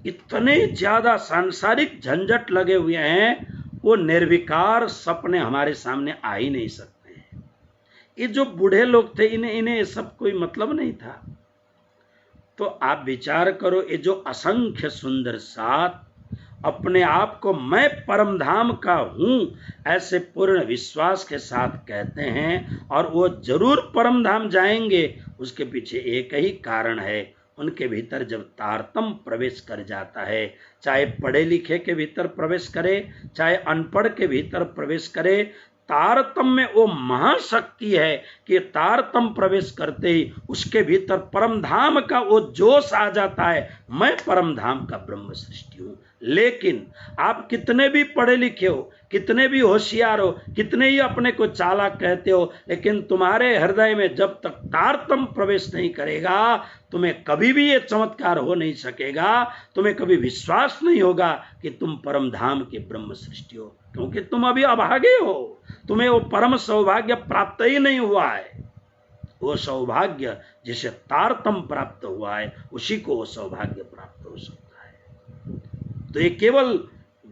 इतने ज्यादा सांसारिक झंझट लगे हुए हैं, वो निर्विकार सपने हमारे सामने आ ही नहीं सकते हैं। ये जो बूढ़े लोग थे, इन्हें ये सब कोई मतलब नहीं था। तो आप विचार करो, ये जो असंख्य सुंदर साथ अपने आप को मैं परम धाम का हूं ऐसे पूर्ण विश्वास के साथ कहते हैं, और वो जरूर परम धाम जाएंगे, उसके पीछे एक ही कारण है। उनके भीतर जब तारतम्य प्रवेश कर जाता है, चाहे पढ़े लिखे के भीतर प्रवेश करे, चाहे अनपढ़ के भीतर प्रवेश करे, तारतम्य में वो महाशक्ति है कि तारतम्य प्रवेश करते ही उसके भीतर परम धाम का वो जोश आ जाता है, मैं परम धाम का ब्रह्म सृष्टि हूं। लेकिन आप कितने भी पढ़े लिखे हो, कितने भी होशियार हो, कितने ही अपने को चालाक कहते हो, लेकिन तुम्हारे हृदय में जब तक तारतम्य प्रवेश नहीं करेगा, तुम्हें कभी भी ये चमत्कार हो नहीं सकेगा, तुम्हें कभी विश्वास नहीं होगा कि तुम परम धाम के ब्रह्म सृष्टि हो, क्योंकि तुम अभी अभागे हो। तुम्हें वो परम सौभाग्य प्राप्त ही नहीं हुआ है। वो सौभाग्य जिसे तारतम्य प्राप्त हुआ है, उसी को वो सौभाग्य प्राप्त हो सकता है। तो ये केवल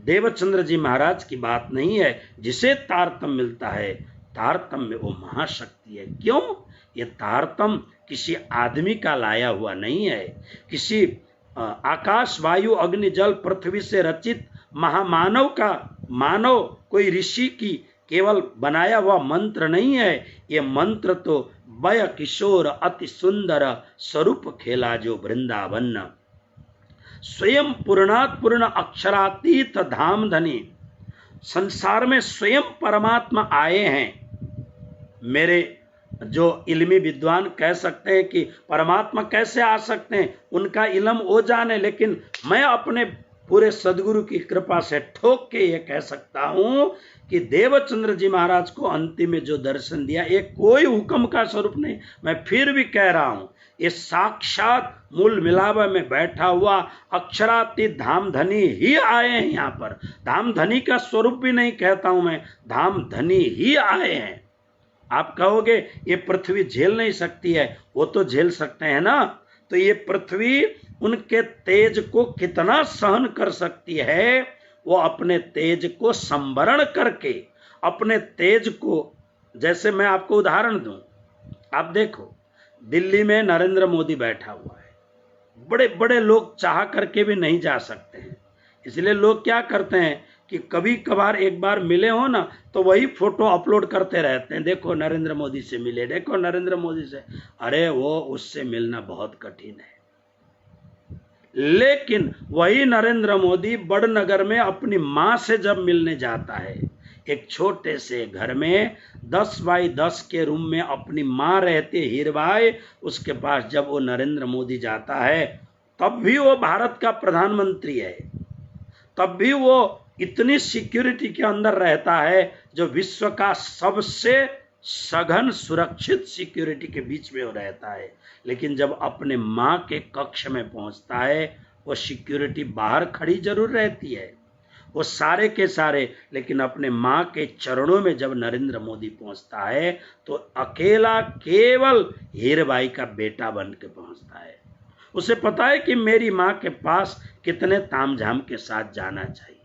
देवचंद्र जी महाराज की बात नहीं है जिसे तारतम्य मिलता है। तारतम्य में वो महाशक्ति है। क्यों? ये तारतम्य किसी आदमी का लाया हुआ नहीं है, किसी आकाश वायु अग्नि जल पृथ्वी से रचित महामानव का, मानव कोई ऋषि की केवल बनाया हुआ मंत्र नहीं है। ये मंत्र तो वय किशोर अति सुंदर स्वरूप खेला जो वृंदावन, स्वयं पूर्णात् पूर्ण अक्षरातीत धाम धनी, संसार में स्वयं परमात्मा आए हैं। मेरे जो इल्मी विद्वान कह सकते हैं कि परमात्मा कैसे आ सकते हैं, उनका इल्म वो जाने, लेकिन मैं अपने पूरे सदगुरु की कृपा से ठोक के ये कह सकता हूं कि देवचंद्र जी महाराज को अंतिम में जो दर्शन दिया, ये कोई हुक्म का स्वरूप नहीं। मैं फिर भी कह रहा हूं, ये साक्षात मूल मिलावा में बैठा हुआ अक्षरातीत धामधनी ही आए हैं यहाँ पर। धामधनी का स्वरूप भी नहीं कहता हूं मैं, धामधनी ही आए हैं। आप कहोगे ये पृथ्वी झेल नहीं सकती है, वो तो झेल सकते हैं ना। तो ये पृथ्वी उनके तेज को कितना सहन कर सकती है, वो अपने तेज को संवरण करके, अपने तेज को, जैसे मैं आपको उदाहरण दूं, आप देखो दिल्ली में नरेंद्र मोदी बैठा हुआ है, बड़े बड़े लोग चाह करके भी नहीं जा सकते हैं। इसलिए लोग क्या करते हैं कि कभी कभार एक बार मिले हो ना, तो वही फोटो अपलोड करते रहते हैं, देखो नरेंद्र मोदी से मिले, देखो नरेंद्र मोदी से। अरे वो उससे मिलना बहुत कठिन है। लेकिन वही नरेंद्र मोदी बड़नगर में अपनी मां से जब मिलने जाता है, एक छोटे से घर में 10 बाई 10 के रूम में अपनी मां रहती है हीरबाई, उसके पास जब वो नरेंद्र मोदी जाता है, तब भी वो भारत का प्रधानमंत्री है, तब भी वो इतनी सिक्योरिटी के अंदर रहता है जो विश्व का सबसे सघन सुरक्षित सिक्योरिटी के बीच में वो रहता है। लेकिन जब अपने मां के कक्ष में पहुंचता है, वो सिक्योरिटी बाहर खड़ी जरूर रहती है, वो सारे के सारे, लेकिन अपने मां के चरणों में जब नरेंद्र मोदी पहुंचता है तो अकेला केवल हीरबाई का बेटा बन के पहुंचता है। उसे पता है कि मेरी मां के पास कितने तामझाम के साथ जाना चाहिए।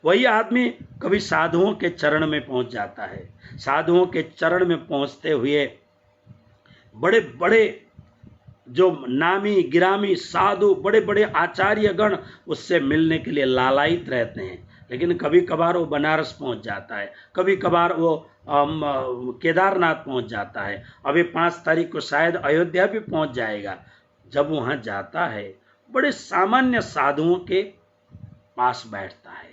वही आदमी कभी साधुओं के चरण में पहुंच जाता है, साधुओं के चरण में पहुंचते हुए बड़े बड़े जो नामी गिरामी साधु, बड़े बड़े आचार्य गण उससे मिलने के लिए लालायित रहते हैं। लेकिन कभी कभार वो बनारस पहुंच जाता है, कभी कभार वो केदारनाथ पहुंच जाता है, अभी 5 तारीख को शायद अयोध्या भी पहुंच जाएगा। जब वहां जाता है, बड़े सामान्य साधुओं के पास बैठता है,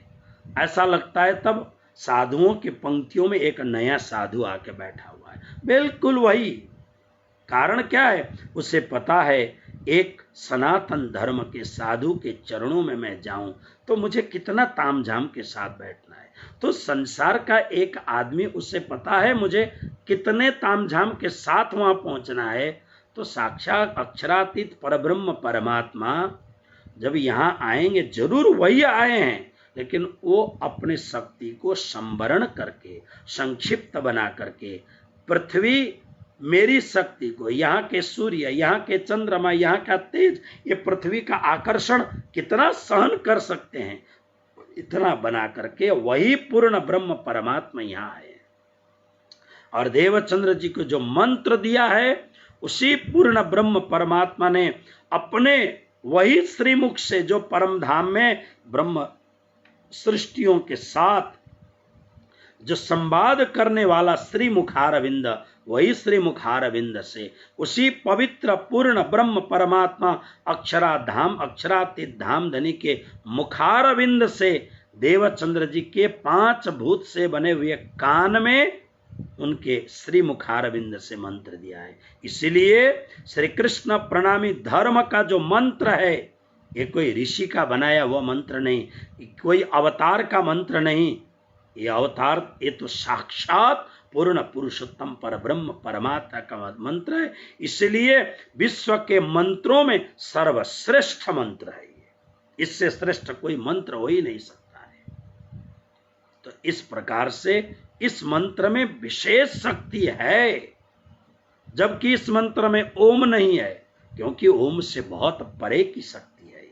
ऐसा लगता है तब साधुओं की पंक्तियों में एक नया साधु आके बैठा हुआ है। बिल्कुल वही कारण क्या है, उसे पता है एक सनातन धर्म के साधु के चरणों में मैं जाऊं तो मुझे कितना तामझाम के साथ बैठना है। तो संसार का एक आदमी, उसे पता है मुझे कितने तामझाम के साथ वहां पहुंचना है। तो साक्षात अक्षरातीत परब्रह्म परमात्मा जब यहां आएंगे, जरूर वही आए हैं, लेकिन वो अपने शक्ति को संवरण करके, संक्षिप्त बना करके, पृथ्वी मेरी शक्ति को, यहाँ के सूर्य, यहाँ के चंद्रमा, यहाँ का तेज, ये पृथ्वी का आकर्षण कितना सहन कर सकते हैं, इतना बना करके वही पूर्ण ब्रह्म परमात्मा यहाँ है। और देवचंद्र जी को जो मंत्र दिया है, उसी पूर्ण ब्रह्म परमात्मा ने अपने वही श्रीमुख से, जो परम धाम में ब्रह्म सृष्टियों के साथ जो संवाद करने वाला श्रीमुखारविंद, वही श्रीमुखारविंद से, उसी पवित्र पूर्ण ब्रह्म परमात्मा अक्षराधाम अक्षरातीत धाम धनी के मुखारविंद से देवचंद्र जी के 5 भूत से बने हुए कान में उनके श्री मुखारविंद से मंत्र दिया है। इसलिए श्री कृष्ण प्रणामी धर्म का जो मंत्र है, ये कोई ऋषि का बनाया हुआ मंत्र नहीं, कोई अवतार का मंत्र नहीं। ये अवतार, ये तो साक्षात पूर्ण पुरुषोत्तम पर ब्रह्म परमात्मा का मंत्र है। इसलिए विश्व के मंत्रों में सर्वश्रेष्ठ मंत्र है ये, इससे श्रेष्ठ कोई मंत्र हो ही नहीं सकता है। तो इस प्रकार से इस मंत्र में विशेष शक्ति है, जबकि इस मंत्र में ओम नहीं है, क्योंकि ओम से बहुत परे की शक्ति है।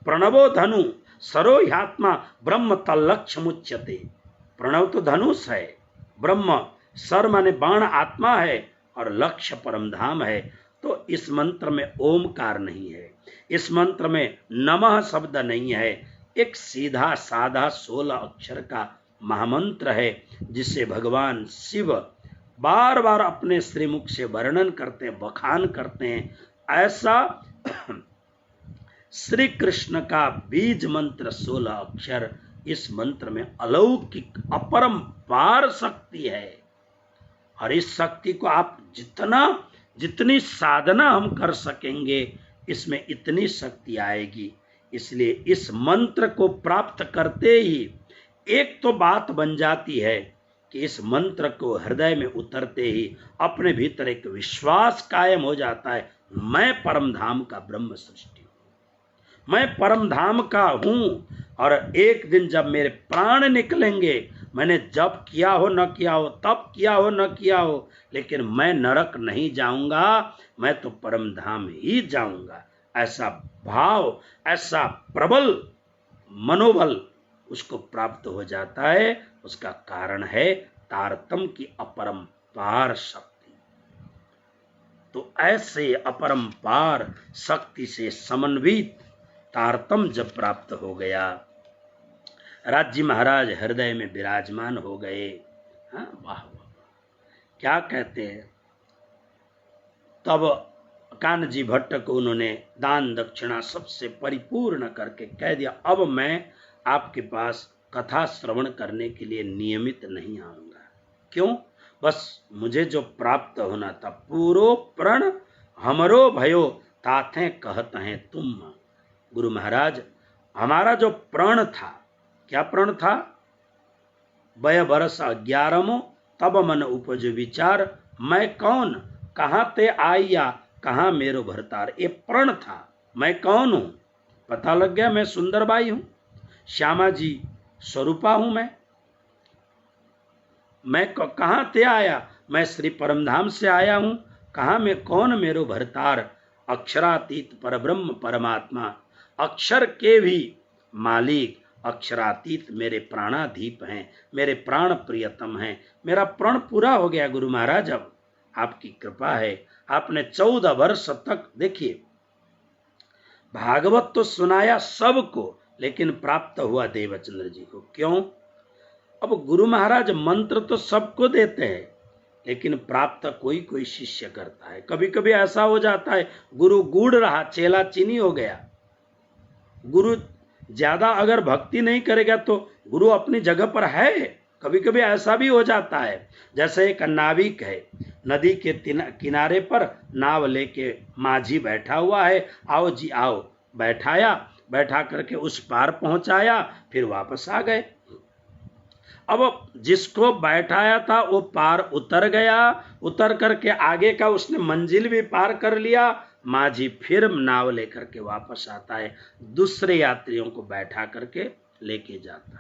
प्रणवो धनु सरो ह्यात्मा ब्रह्म तल्लक्ष्य मुच्यते। प्रणव तो धनुष है, ब्रह्म सर माने बाण आत्मा है, और लक्ष्य परमधाम है। तो इस मंत्र में ओमकार नहीं है, इस मंत्र में नमः शब्द नहीं है। एक सीधा साधा 16 अक्षर का महामंत्र है, जिसे भगवान शिव बार बार अपने श्रीमुख से वर्णन करते हैं, बखान करते हैं। ऐसा श्री कृष्ण का बीज मंत्र 16 अक्षर, इस मंत्र में अलौकिक अपरंपार शक्ति है। और इस शक्ति को आप जितनी साधना हम कर सकेंगे, इसमें इतनी शक्ति आएगी। इसलिए इस मंत्र को प्राप्त करते ही एक तो बात बन जाती है कि इस मंत्र को हृदय में उतरते ही अपने भीतर एक विश्वास कायम हो जाता है, मैं परम धाम का ब्रह्म सृष्टि हूं, मैं परम धाम का हूं। और एक दिन जब मेरे प्राण निकलेंगे, मैंने जप किया हो न किया हो, तप किया हो न किया हो, लेकिन मैं नरक नहीं जाऊंगा, मैं तो परम धाम ही जाऊंगा। ऐसा भाव, ऐसा प्रबल मनोबल उसको प्राप्त हो जाता है। उसका कारण है तारतम की अपरंपार शक्ति। तो ऐसे अपरंपार शक्ति से समन्वित तारतम जब प्राप्त हो गया, राज्य महाराज हृदय में विराजमान हो गए। हाँ, वाह वाह, क्या कहते हैं। तब कान्हजी भट्ट को उन्होंने दान दक्षिणा सबसे परिपूर्ण करके कह दिया, अब मैं आपके पास कथा श्रवण करने के लिए नियमित नहीं आऊंगा। क्यों? बस मुझे जो प्राप्त होना था, पूरो प्रण हमरो भयो ताथे कहत हैं तुम। गुरु महाराज, हमारा जो प्रण था, क्या प्रण था? 2 बरस 11 तब मन उपज विचार, मैं कौन कहाँ ते आइया कहाँ मेरो भरतार। ये प्रण था, मैं कौन हूं, पता लग गया। मैं सुंदरबाई हूं, श्यामा जी स्वरूपा हूं। मैं कहां ते आया, मैं श्री परमधाम से आया हूं। कहां में कौन मेरो भरतार। अक्षरातीत परब्रह्म परमात्मा, अक्षर के भी मालिक, अक्षरातीत मेरे प्राणाधीप हैं, मेरे प्राण प्रियतम हैं। मेरा प्रण पूरा हो गया गुरु महाराज, अब आपकी कृपा है। आपने 14 वर्ष तक, देखिए, भागवत तो सुनाया सबको, लेकिन प्राप्त हुआ देवचंद्र जी को। क्यों? अब गुरु महाराज मंत्र तो सबको देते हैं, लेकिन प्राप्त कोई कोई शिष्य करता है। कभी कभी ऐसा हो जाता है, गुरु गूढ़ रहा, चेला चीनी हो गया। गुरु ज्यादा अगर भक्ति नहीं करेगा तो गुरु अपनी जगह पर है। कभी कभी ऐसा भी हो जाता है। जैसे एक नाविक है, नदी के किनारे पर नाव लेके माझी बैठा हुआ है, आओ जी आओ, बैठाया, बैठा करके उस पार पहुंचाया, फिर वापस आ गए। अब जिसको बैठाया था वो पार उतर गया, उतर करके आगे का उसने मंजिल भी पार कर लिया, माझी फिर नाव लेकर के वापस आता है, दूसरे यात्रियों को बैठा करके लेके जाता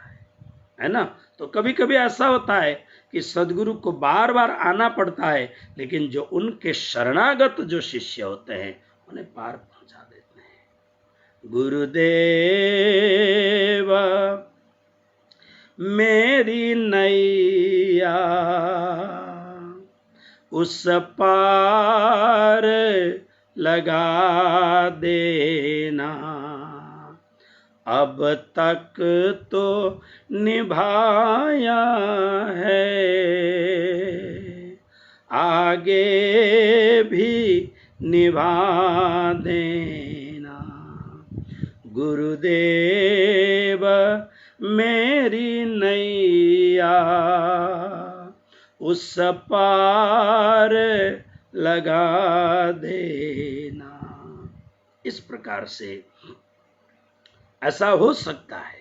है ना। तो कभी कभी ऐसा होता है कि सदगुरु को बार बार आना पड़ता है, लेकिन जो उनके शरणागत जो शिष्य होते हैं उन्हें पार पहुंचा देते हैं। गुरुदेव मेरी नैया उस पार लगा देना, अब तक तो निभाया है, आगे भी निभा देना। गुरुदेव मेरी नैया उस पार लगा देना। इस प्रकार से ऐसा हो सकता है।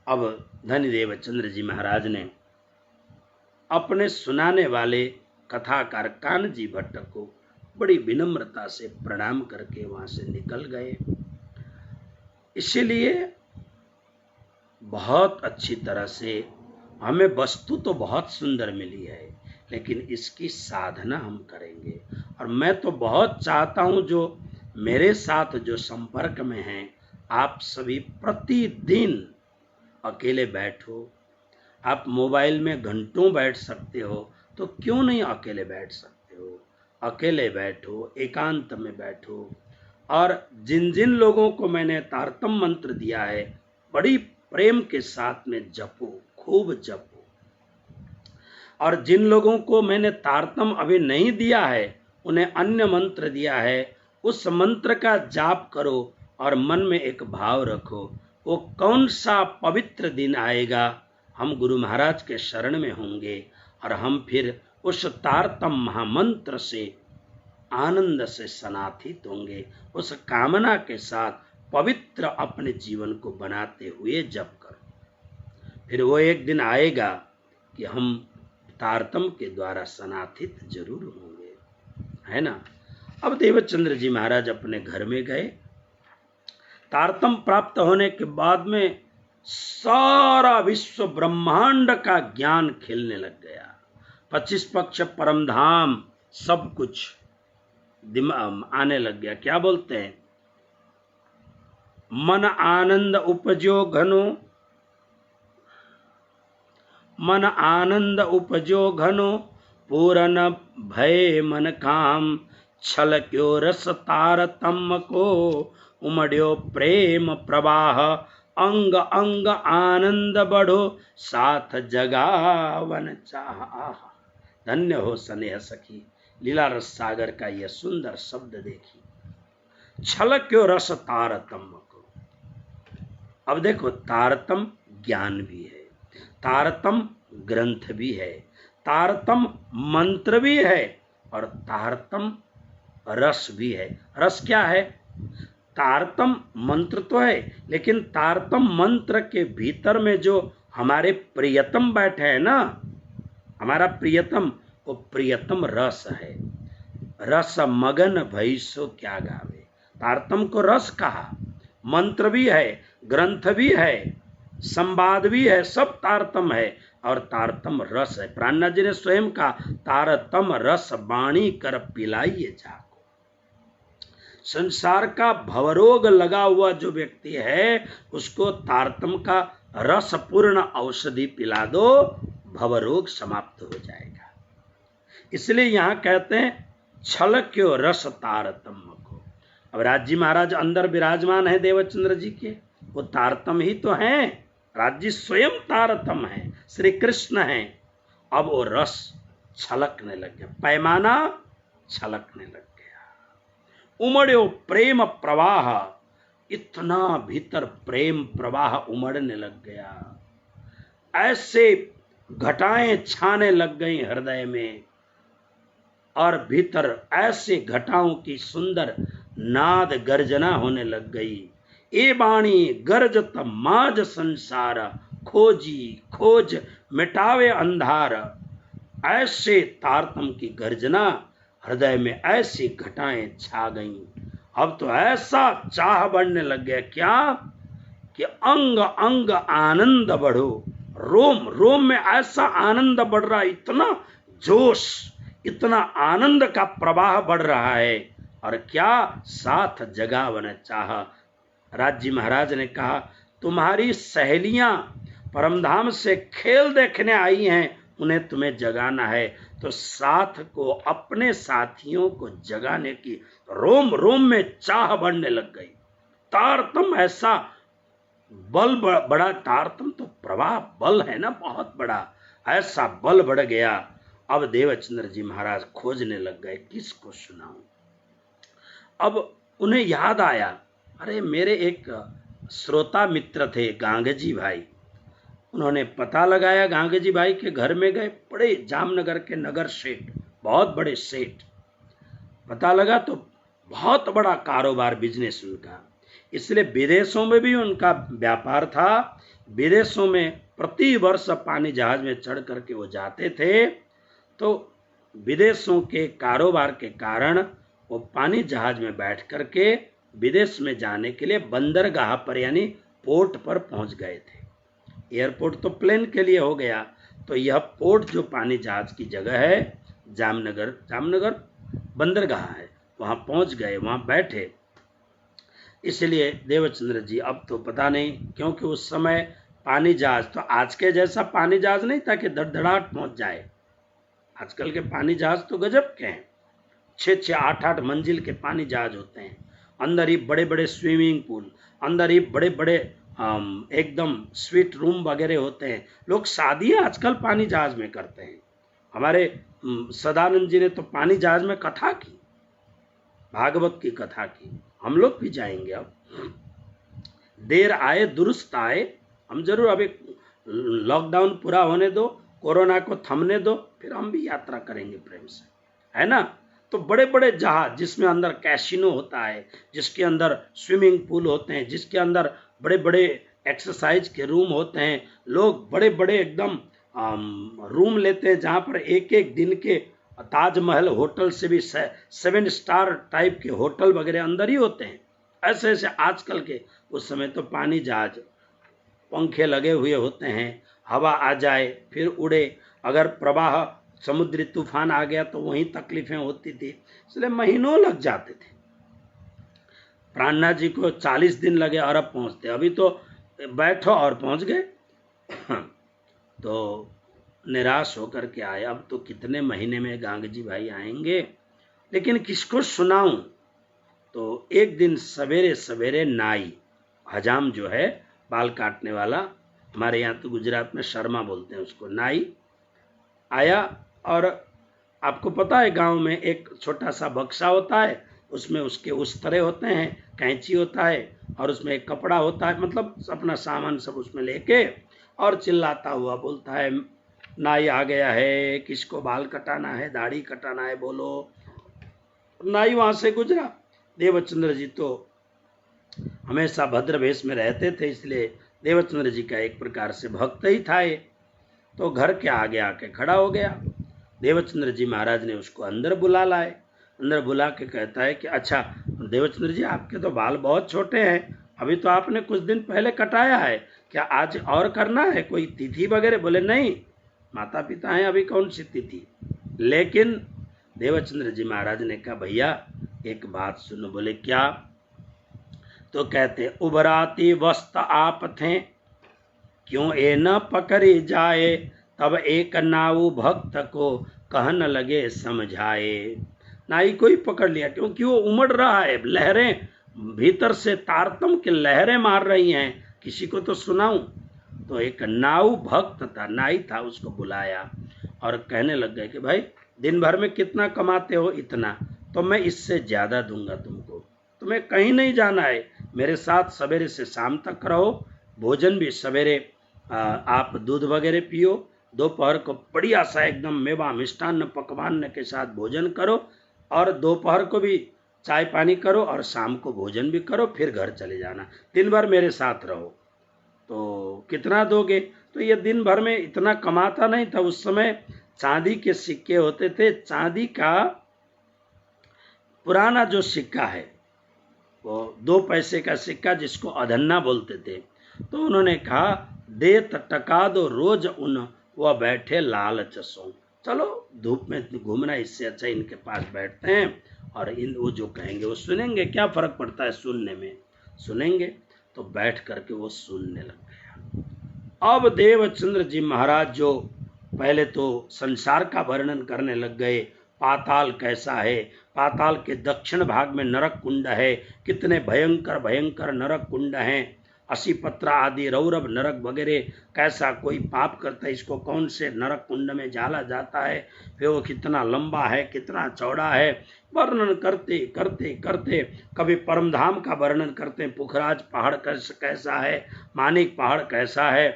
अब धन्यदेव चंद्र जी महाराज ने अपने सुनाने वाले कथाकार कानजी भट्ट को बड़ी विनम्रता से प्रणाम करके वहां से निकल गए। इसीलिए बहुत अच्छी तरह से हमें वस्तु तो बहुत सुंदर मिली है, लेकिन इसकी साधना हम करेंगे। और मैं तो बहुत चाहता हूं जो मेरे साथ जो संपर्क में हैं, आप सभी प्रतिदिन अकेले बैठो। आप मोबाइल में घंटों बैठ सकते हो, तो क्यों नहीं अकेले बैठ सकते हो? अकेले बैठो, एकांत में बैठो, और जिन जिन लोगों को मैंने तारतम मंत्र दिया है बड़ी प्रेम के साथ में जपो, खूब जपो। और जिन लोगों को मैंने तारतम अभी नहीं दिया है, उन्हें अन्य मंत्र दिया है, उस मंत्र का जाप करो और मन में एक भाव रखो, वो कौन सा पवित्र दिन आएगा, हम गुरु महाराज के शरण में होंगे और हम फिर उस तारतम महामंत्र से आनंद से सनाथित होंगे। उस कामना के साथ पवित्र अपने जीवन को बनाते हुए जप करो। फिर वो एक दिन आएगा कि हम तारतम के द्वारा सनाथित जरूर होंगे, है ना। अब देवचंद्र जी महाराज अपने घर में गए। तारतम प्राप्त होने के बाद में सारा विश्व ब्रह्मांड का ज्ञान खिलने लग गया। 25 पक्ष परम धाम सब कुछ आने लग गया। क्या बोलते हैं? मन आनंद उपजो घनो, मन आनंद उपजो घनो, पूरन भय मन काम, छल क्यों रस तारतम को, उमड़्यो प्रेम प्रवाह, अंग अंग आनंद बढ़ो, साथ जगावन चाह। धन्य हो स्नेह सखी, लीला रस सागर का यह सुंदर शब्द देखिए, छल क्यों रस तारतम को। अब देखो, तारतम ज्ञान भी है, तारतम ग्रंथ भी है, तारतम मंत्र भी है, और तारतम रस भी है। रस क्या है? तारतम मंत्र तो है, लेकिन तारतम मंत्र के भीतर में जो हमारे प्रियतम बैठे हैं ना, हमारा प्रियतम, वो प्रियतम रस है। रस मगन भैसो क्या गावे। तारतम को रस कहा। मंत्र भी है, ग्रंथ भी है, संवाद भी है, सब तारतम है, और तारतम रस है। प्राणनाथ जी ने स्वयं कहा, तारतम रस बाणी कर पिलाइए जाको। संसार का भवरोग लगा हुआ जो व्यक्ति है, उसको तारतम का रस पूर्ण औषधि पिला दो, भवरोग समाप्त हो जाएगा। इसलिए यहां कहते हैं छल क्यों रस तारतम को। अब राज महाराज अंदर विराजमान है देवचंद्र जी के, वो तारतम ही तो हैं। राज्य स्वयं तारतम है, श्री कृष्ण है। अब वो रस छलकने लग गया, पैमाना छलकने लग गया। उमड़ो प्रेम प्रवाह, इतना भीतर प्रेम प्रवाह उमड़ने लग गया। ऐसे घटाएं छाने लग गई हृदय में, और भीतर ऐसे घटाओं की सुंदर नाद गर्जना होने लग गई। ए बाणी गर्जत माज संसार, खोजी खोज मिटावे अंधार। ऐसे तारतम की गर्जना, हृदय में ऐसी घटाएं छा गईं। अब तो ऐसा चाह बढ़ने लग गया क्या कि अंग अंग आनंद बढ़ो, रोम रोम में ऐसा आनंद बढ़ रहा, इतना जोश, इतना आनंद का प्रवाह बढ़ रहा है। और क्या साथ जगावन चाह। राज जी महाराज ने कहा, तुम्हारी सहेलियां परमधाम से खेल देखने आई हैं, उन्हें तुम्हें जगाना है, तो साथ को, अपने साथियों को जगाने की रोम रोम में चाह बढ़ने लग गई। तारतम ऐसा बल बड़ा, तारतम तो प्रवाह बल है ना, बहुत बड़ा, ऐसा बल बढ़ गया। अब देवचंद्र जी महाराज खोजने लग गए, किसको सुनाऊं। अब उन्हें याद आया, अरे मेरे एक श्रोता मित्र थे गांगजी भाई। उन्होंने पता लगाया, गांगजी भाई के घर में गए, बड़े जामनगर के नगर सेठ, बहुत बड़े सेठ। पता लगा तो बहुत बड़ा कारोबार, बिजनेस उनका, इसलिए विदेशों में भी उनका व्यापार था। विदेशों में प्रति वर्ष पानी जहाज में चढ़ करके वो जाते थे। तो विदेशों के कारोबार के कारण वो पानी जहाज में बैठ करके विदेश में जाने के लिए बंदरगाह पर यानी पोर्ट पर पहुंच गए थे। एयरपोर्ट तो प्लेन के लिए हो गया, तो यह पोर्ट जो पानी जहाज की जगह है, जामनगर, जामनगर बंदरगाह है, वहां पहुंच गए, वहां बैठे। इसलिए देवचंद्र जी, अब तो पता नहीं, क्योंकि उस समय पानी जहाज तो आज के जैसा पानी जहाज नहीं था कि धड़धड़ाहट पहुंच जाए। आजकल के पानी जहाज तो गजब के हैं, 6-6, 8-8 मंजिल के पानी जहाज होते हैं, अंदर ही बड़े बड़े स्विमिंग पूल, अंदर ही बड़े बड़े एकदम स्वीट रूम वगैरह होते हैं। लोग शादियां आजकल पानी जहाज में करते हैं। हमारे सदानंद जी ने तो पानी जहाज में कथा की, भागवत की कथा की। हम लोग भी जाएंगे। अब देर आए दुरुस्त आए, हम जरूर, अभी लॉकडाउन पूरा होने दो, कोरोना को थमने दो, फिर हम भी यात्रा करेंगे प्रेम से, है ना। तो बड़े बड़े जहाज जिसमें अंदर कैसीनो होता है, जिसके अंदर स्विमिंग पूल होते हैं, जिसके अंदर बड़े बड़े एक्सरसाइज के रूम होते हैं, लोग बड़े बड़े एकदम रूम लेते हैं, जहाँ पर एक एक दिन के ताजमहल होटल से भी 7 स्टार टाइप के होटल वगैरह अंदर ही होते हैं। ऐसे ऐसे आजकल के, उस समय तो पानी जहाज पंखे लगे हुए होते हैं, हवा आ जाए फिर उड़े, अगर प्रवाह समुद्री तूफान आ गया तो वहीं तकलीफें होती थी, इसलिए महीनों लग जाते थे। प्राणनाथ जी को 40 दिन लगे अरब पहुंचते, अभी तो बैठो और पहुंच गए। तो निराश होकर के आए, अब तो कितने महीने में गांगजी भाई आएंगे, लेकिन किसको सुनाऊं। तो एक दिन सवेरे सवेरे नाई, हजाम जो है बाल काटने वाला, हमारे यहाँ तो गुजरात में शर्मा बोलते हैं उसको, नाई आया। और आपको पता है गांव में एक छोटा सा बक्सा होता है, उसमें उसके उस तरह होते हैं, कैंची होता है और उसमें एक कपड़ा होता है, मतलब अपना सामान सब उसमें लेके, और चिल्लाता हुआ बोलता है, नाई आ गया है, किसको बाल कटाना है, दाढ़ी कटाना है, बोलो। नाई वहां से गुजरा। देवचंद्र जी तो हमेशा भद्र वेश में रहते थे, इसलिए देवचंद्र जी का एक प्रकार से भक्त ही था ये। तो घर के आगे आके खड़ा हो गया। देवचंद्र जी महाराज ने उसको अंदर बुला लाए। अंदर बुला के कहता है कि अच्छा देवचंद्र जी, आपके तो बाल बहुत छोटे हैं, अभी तो आपने कुछ दिन पहले कटाया है, क्या आज और करना है, कोई तिथि वगैरह? बोले नहीं, माता पिता हैं, अभी कौन सी तिथि। लेकिन देवचंद्र जी महाराज ने कहा, भैया एक बात सुनो। बोले क्या? तो कहते, उभराती वस्त आप थे, क्यों ए न पकड़ी जाए, तब एक नाऊ भक्त को कहन लगे समझाए। नाई को ही पकड़ लिया, क्योंकि वो उमड़ रहा है, लहरें भीतर से तारतम की लहरें मार रही हैं, किसी को तो सुनाऊं। तो एक नाऊ भक्त था, नाई था, उसको बुलाया और कहने लग गए कि भाई दिन भर में कितना कमाते हो? इतना, तो मैं इससे ज्यादा दूंगा तुमको, तुम्हें कहीं नहीं जाना है, मेरे साथ सवेरे से शाम तक रहो, भोजन भी सवेरे आप दूध वगैरह पियो, दोपहर को बढ़िया सा एकदम मेवा मिष्टान्न पकवान के साथ भोजन करो, और दोपहर को भी चाय पानी करो, और शाम को भोजन भी करो, फिर घर चले जाना, दिन भर मेरे साथ रहो। तो कितना दोगे? तो ये दिन भर में इतना कमाता नहीं था। उस समय चांदी के सिक्के होते थे, चांदी का पुराना जो सिक्का है वो 2 पैसे का सिक्का, जिसको अधन्ना बोलते थे। तो उन्होंने कहा, दे टका दो रोज उन, वह बैठे लालच सो। चलो धूप में घूमना, इससे अच्छा इनके पास बैठते हैं और इन वो जो कहेंगे वो सुनेंगे, क्या फर्क पड़ता है सुनने में, सुनेंगे। तो बैठ करके वो सुनने लग गया। अब देवचंद्र जी महाराज जो पहले तो संसार का वर्णन करने लग गए, पाताल कैसा है, पाताल के दक्षिण भाग में नरक कुंड है, कितने भयंकर भयंकर नरक कुंड हैं, असीपत्रा आदि रौरव नरक वगैरह, कैसा कोई पाप करता है इसको कौन से नरक कुंड में डाला जाता है, फिर वो कितना लंबा है कितना चौड़ा है, वर्णन करते करते करते कभी परमधाम का वर्णन करते हैं, पुखराज पहाड़ कैसा है, मानिक पहाड़ कैसा है।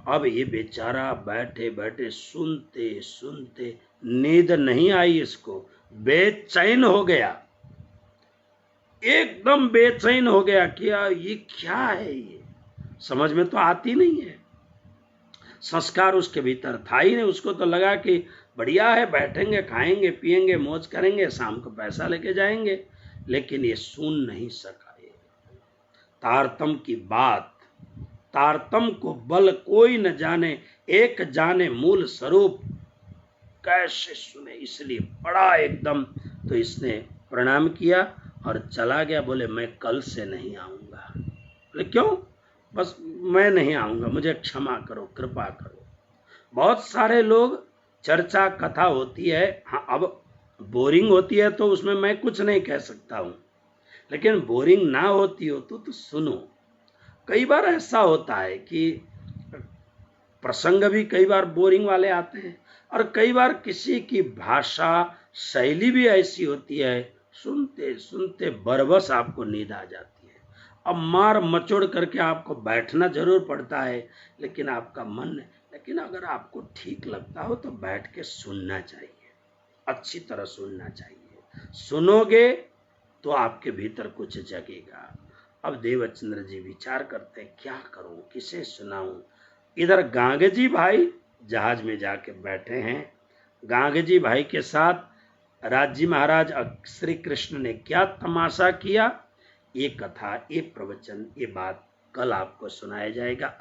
अब ये बेचारा बैठे बैठे सुनते सुनते नींद नहीं आई इसको, बेचैन हो गया, एकदम बेचैन हो गया। क्या ये क्या है, ये समझ में तो आती नहीं है, संस्कार उसके भीतर था ही नहीं। उसको तो लगा कि बढ़िया है, बैठेंगे खाएंगे पिएंगे मौज करेंगे, शाम को पैसा लेके जाएंगे, लेकिन ये सुन नहीं सका। ये तारतम की बात, तारतम को बल कोई न जाने, एक जाने मूल स्वरूप, कैसे सुने, इसलिए बड़ा एकदम। तो इसने प्रणाम किया और चला गया, बोले मैं कल से नहीं आऊंगा। बोले क्यों? बस मैं नहीं आऊंगा, मुझे क्षमा करो, कृपा करो। बहुत सारे लोग, चर्चा कथा होती है, हाँ अब बोरिंग होती है तो उसमें मैं कुछ नहीं कह सकता हूँ, लेकिन बोरिंग ना होती हो तो सुनो। कई बार ऐसा होता है कि प्रसंग भी कई बार बोरिंग वाले आते हैं, और कई बार किसी की भाषा शैली भी ऐसी होती है, सुनते सुनते बरबस आपको नींद आ जाती है। अब मार मचोड़ करके आपको बैठना जरूर पड़ता है, लेकिन आपका मन, लेकिन अगर आपको ठीक लगता हो तो बैठ के सुनना चाहिए, अच्छी तरह सुनना चाहिए। सुनोगे तो आपके भीतर कुछ जगेगा। अब देवचंद्र जी विचार करते हैं, क्या करूं, किसे सुनाऊं। इधर गांगजी भाई जहाज में जाके बैठे हैं, गांगजी भाई के साथ राजी महाराज श्री कृष्ण ने क्या तमाशा किया, ये कथा, ये प्रवचन, ये बात कल आपको सुनाया जाएगा।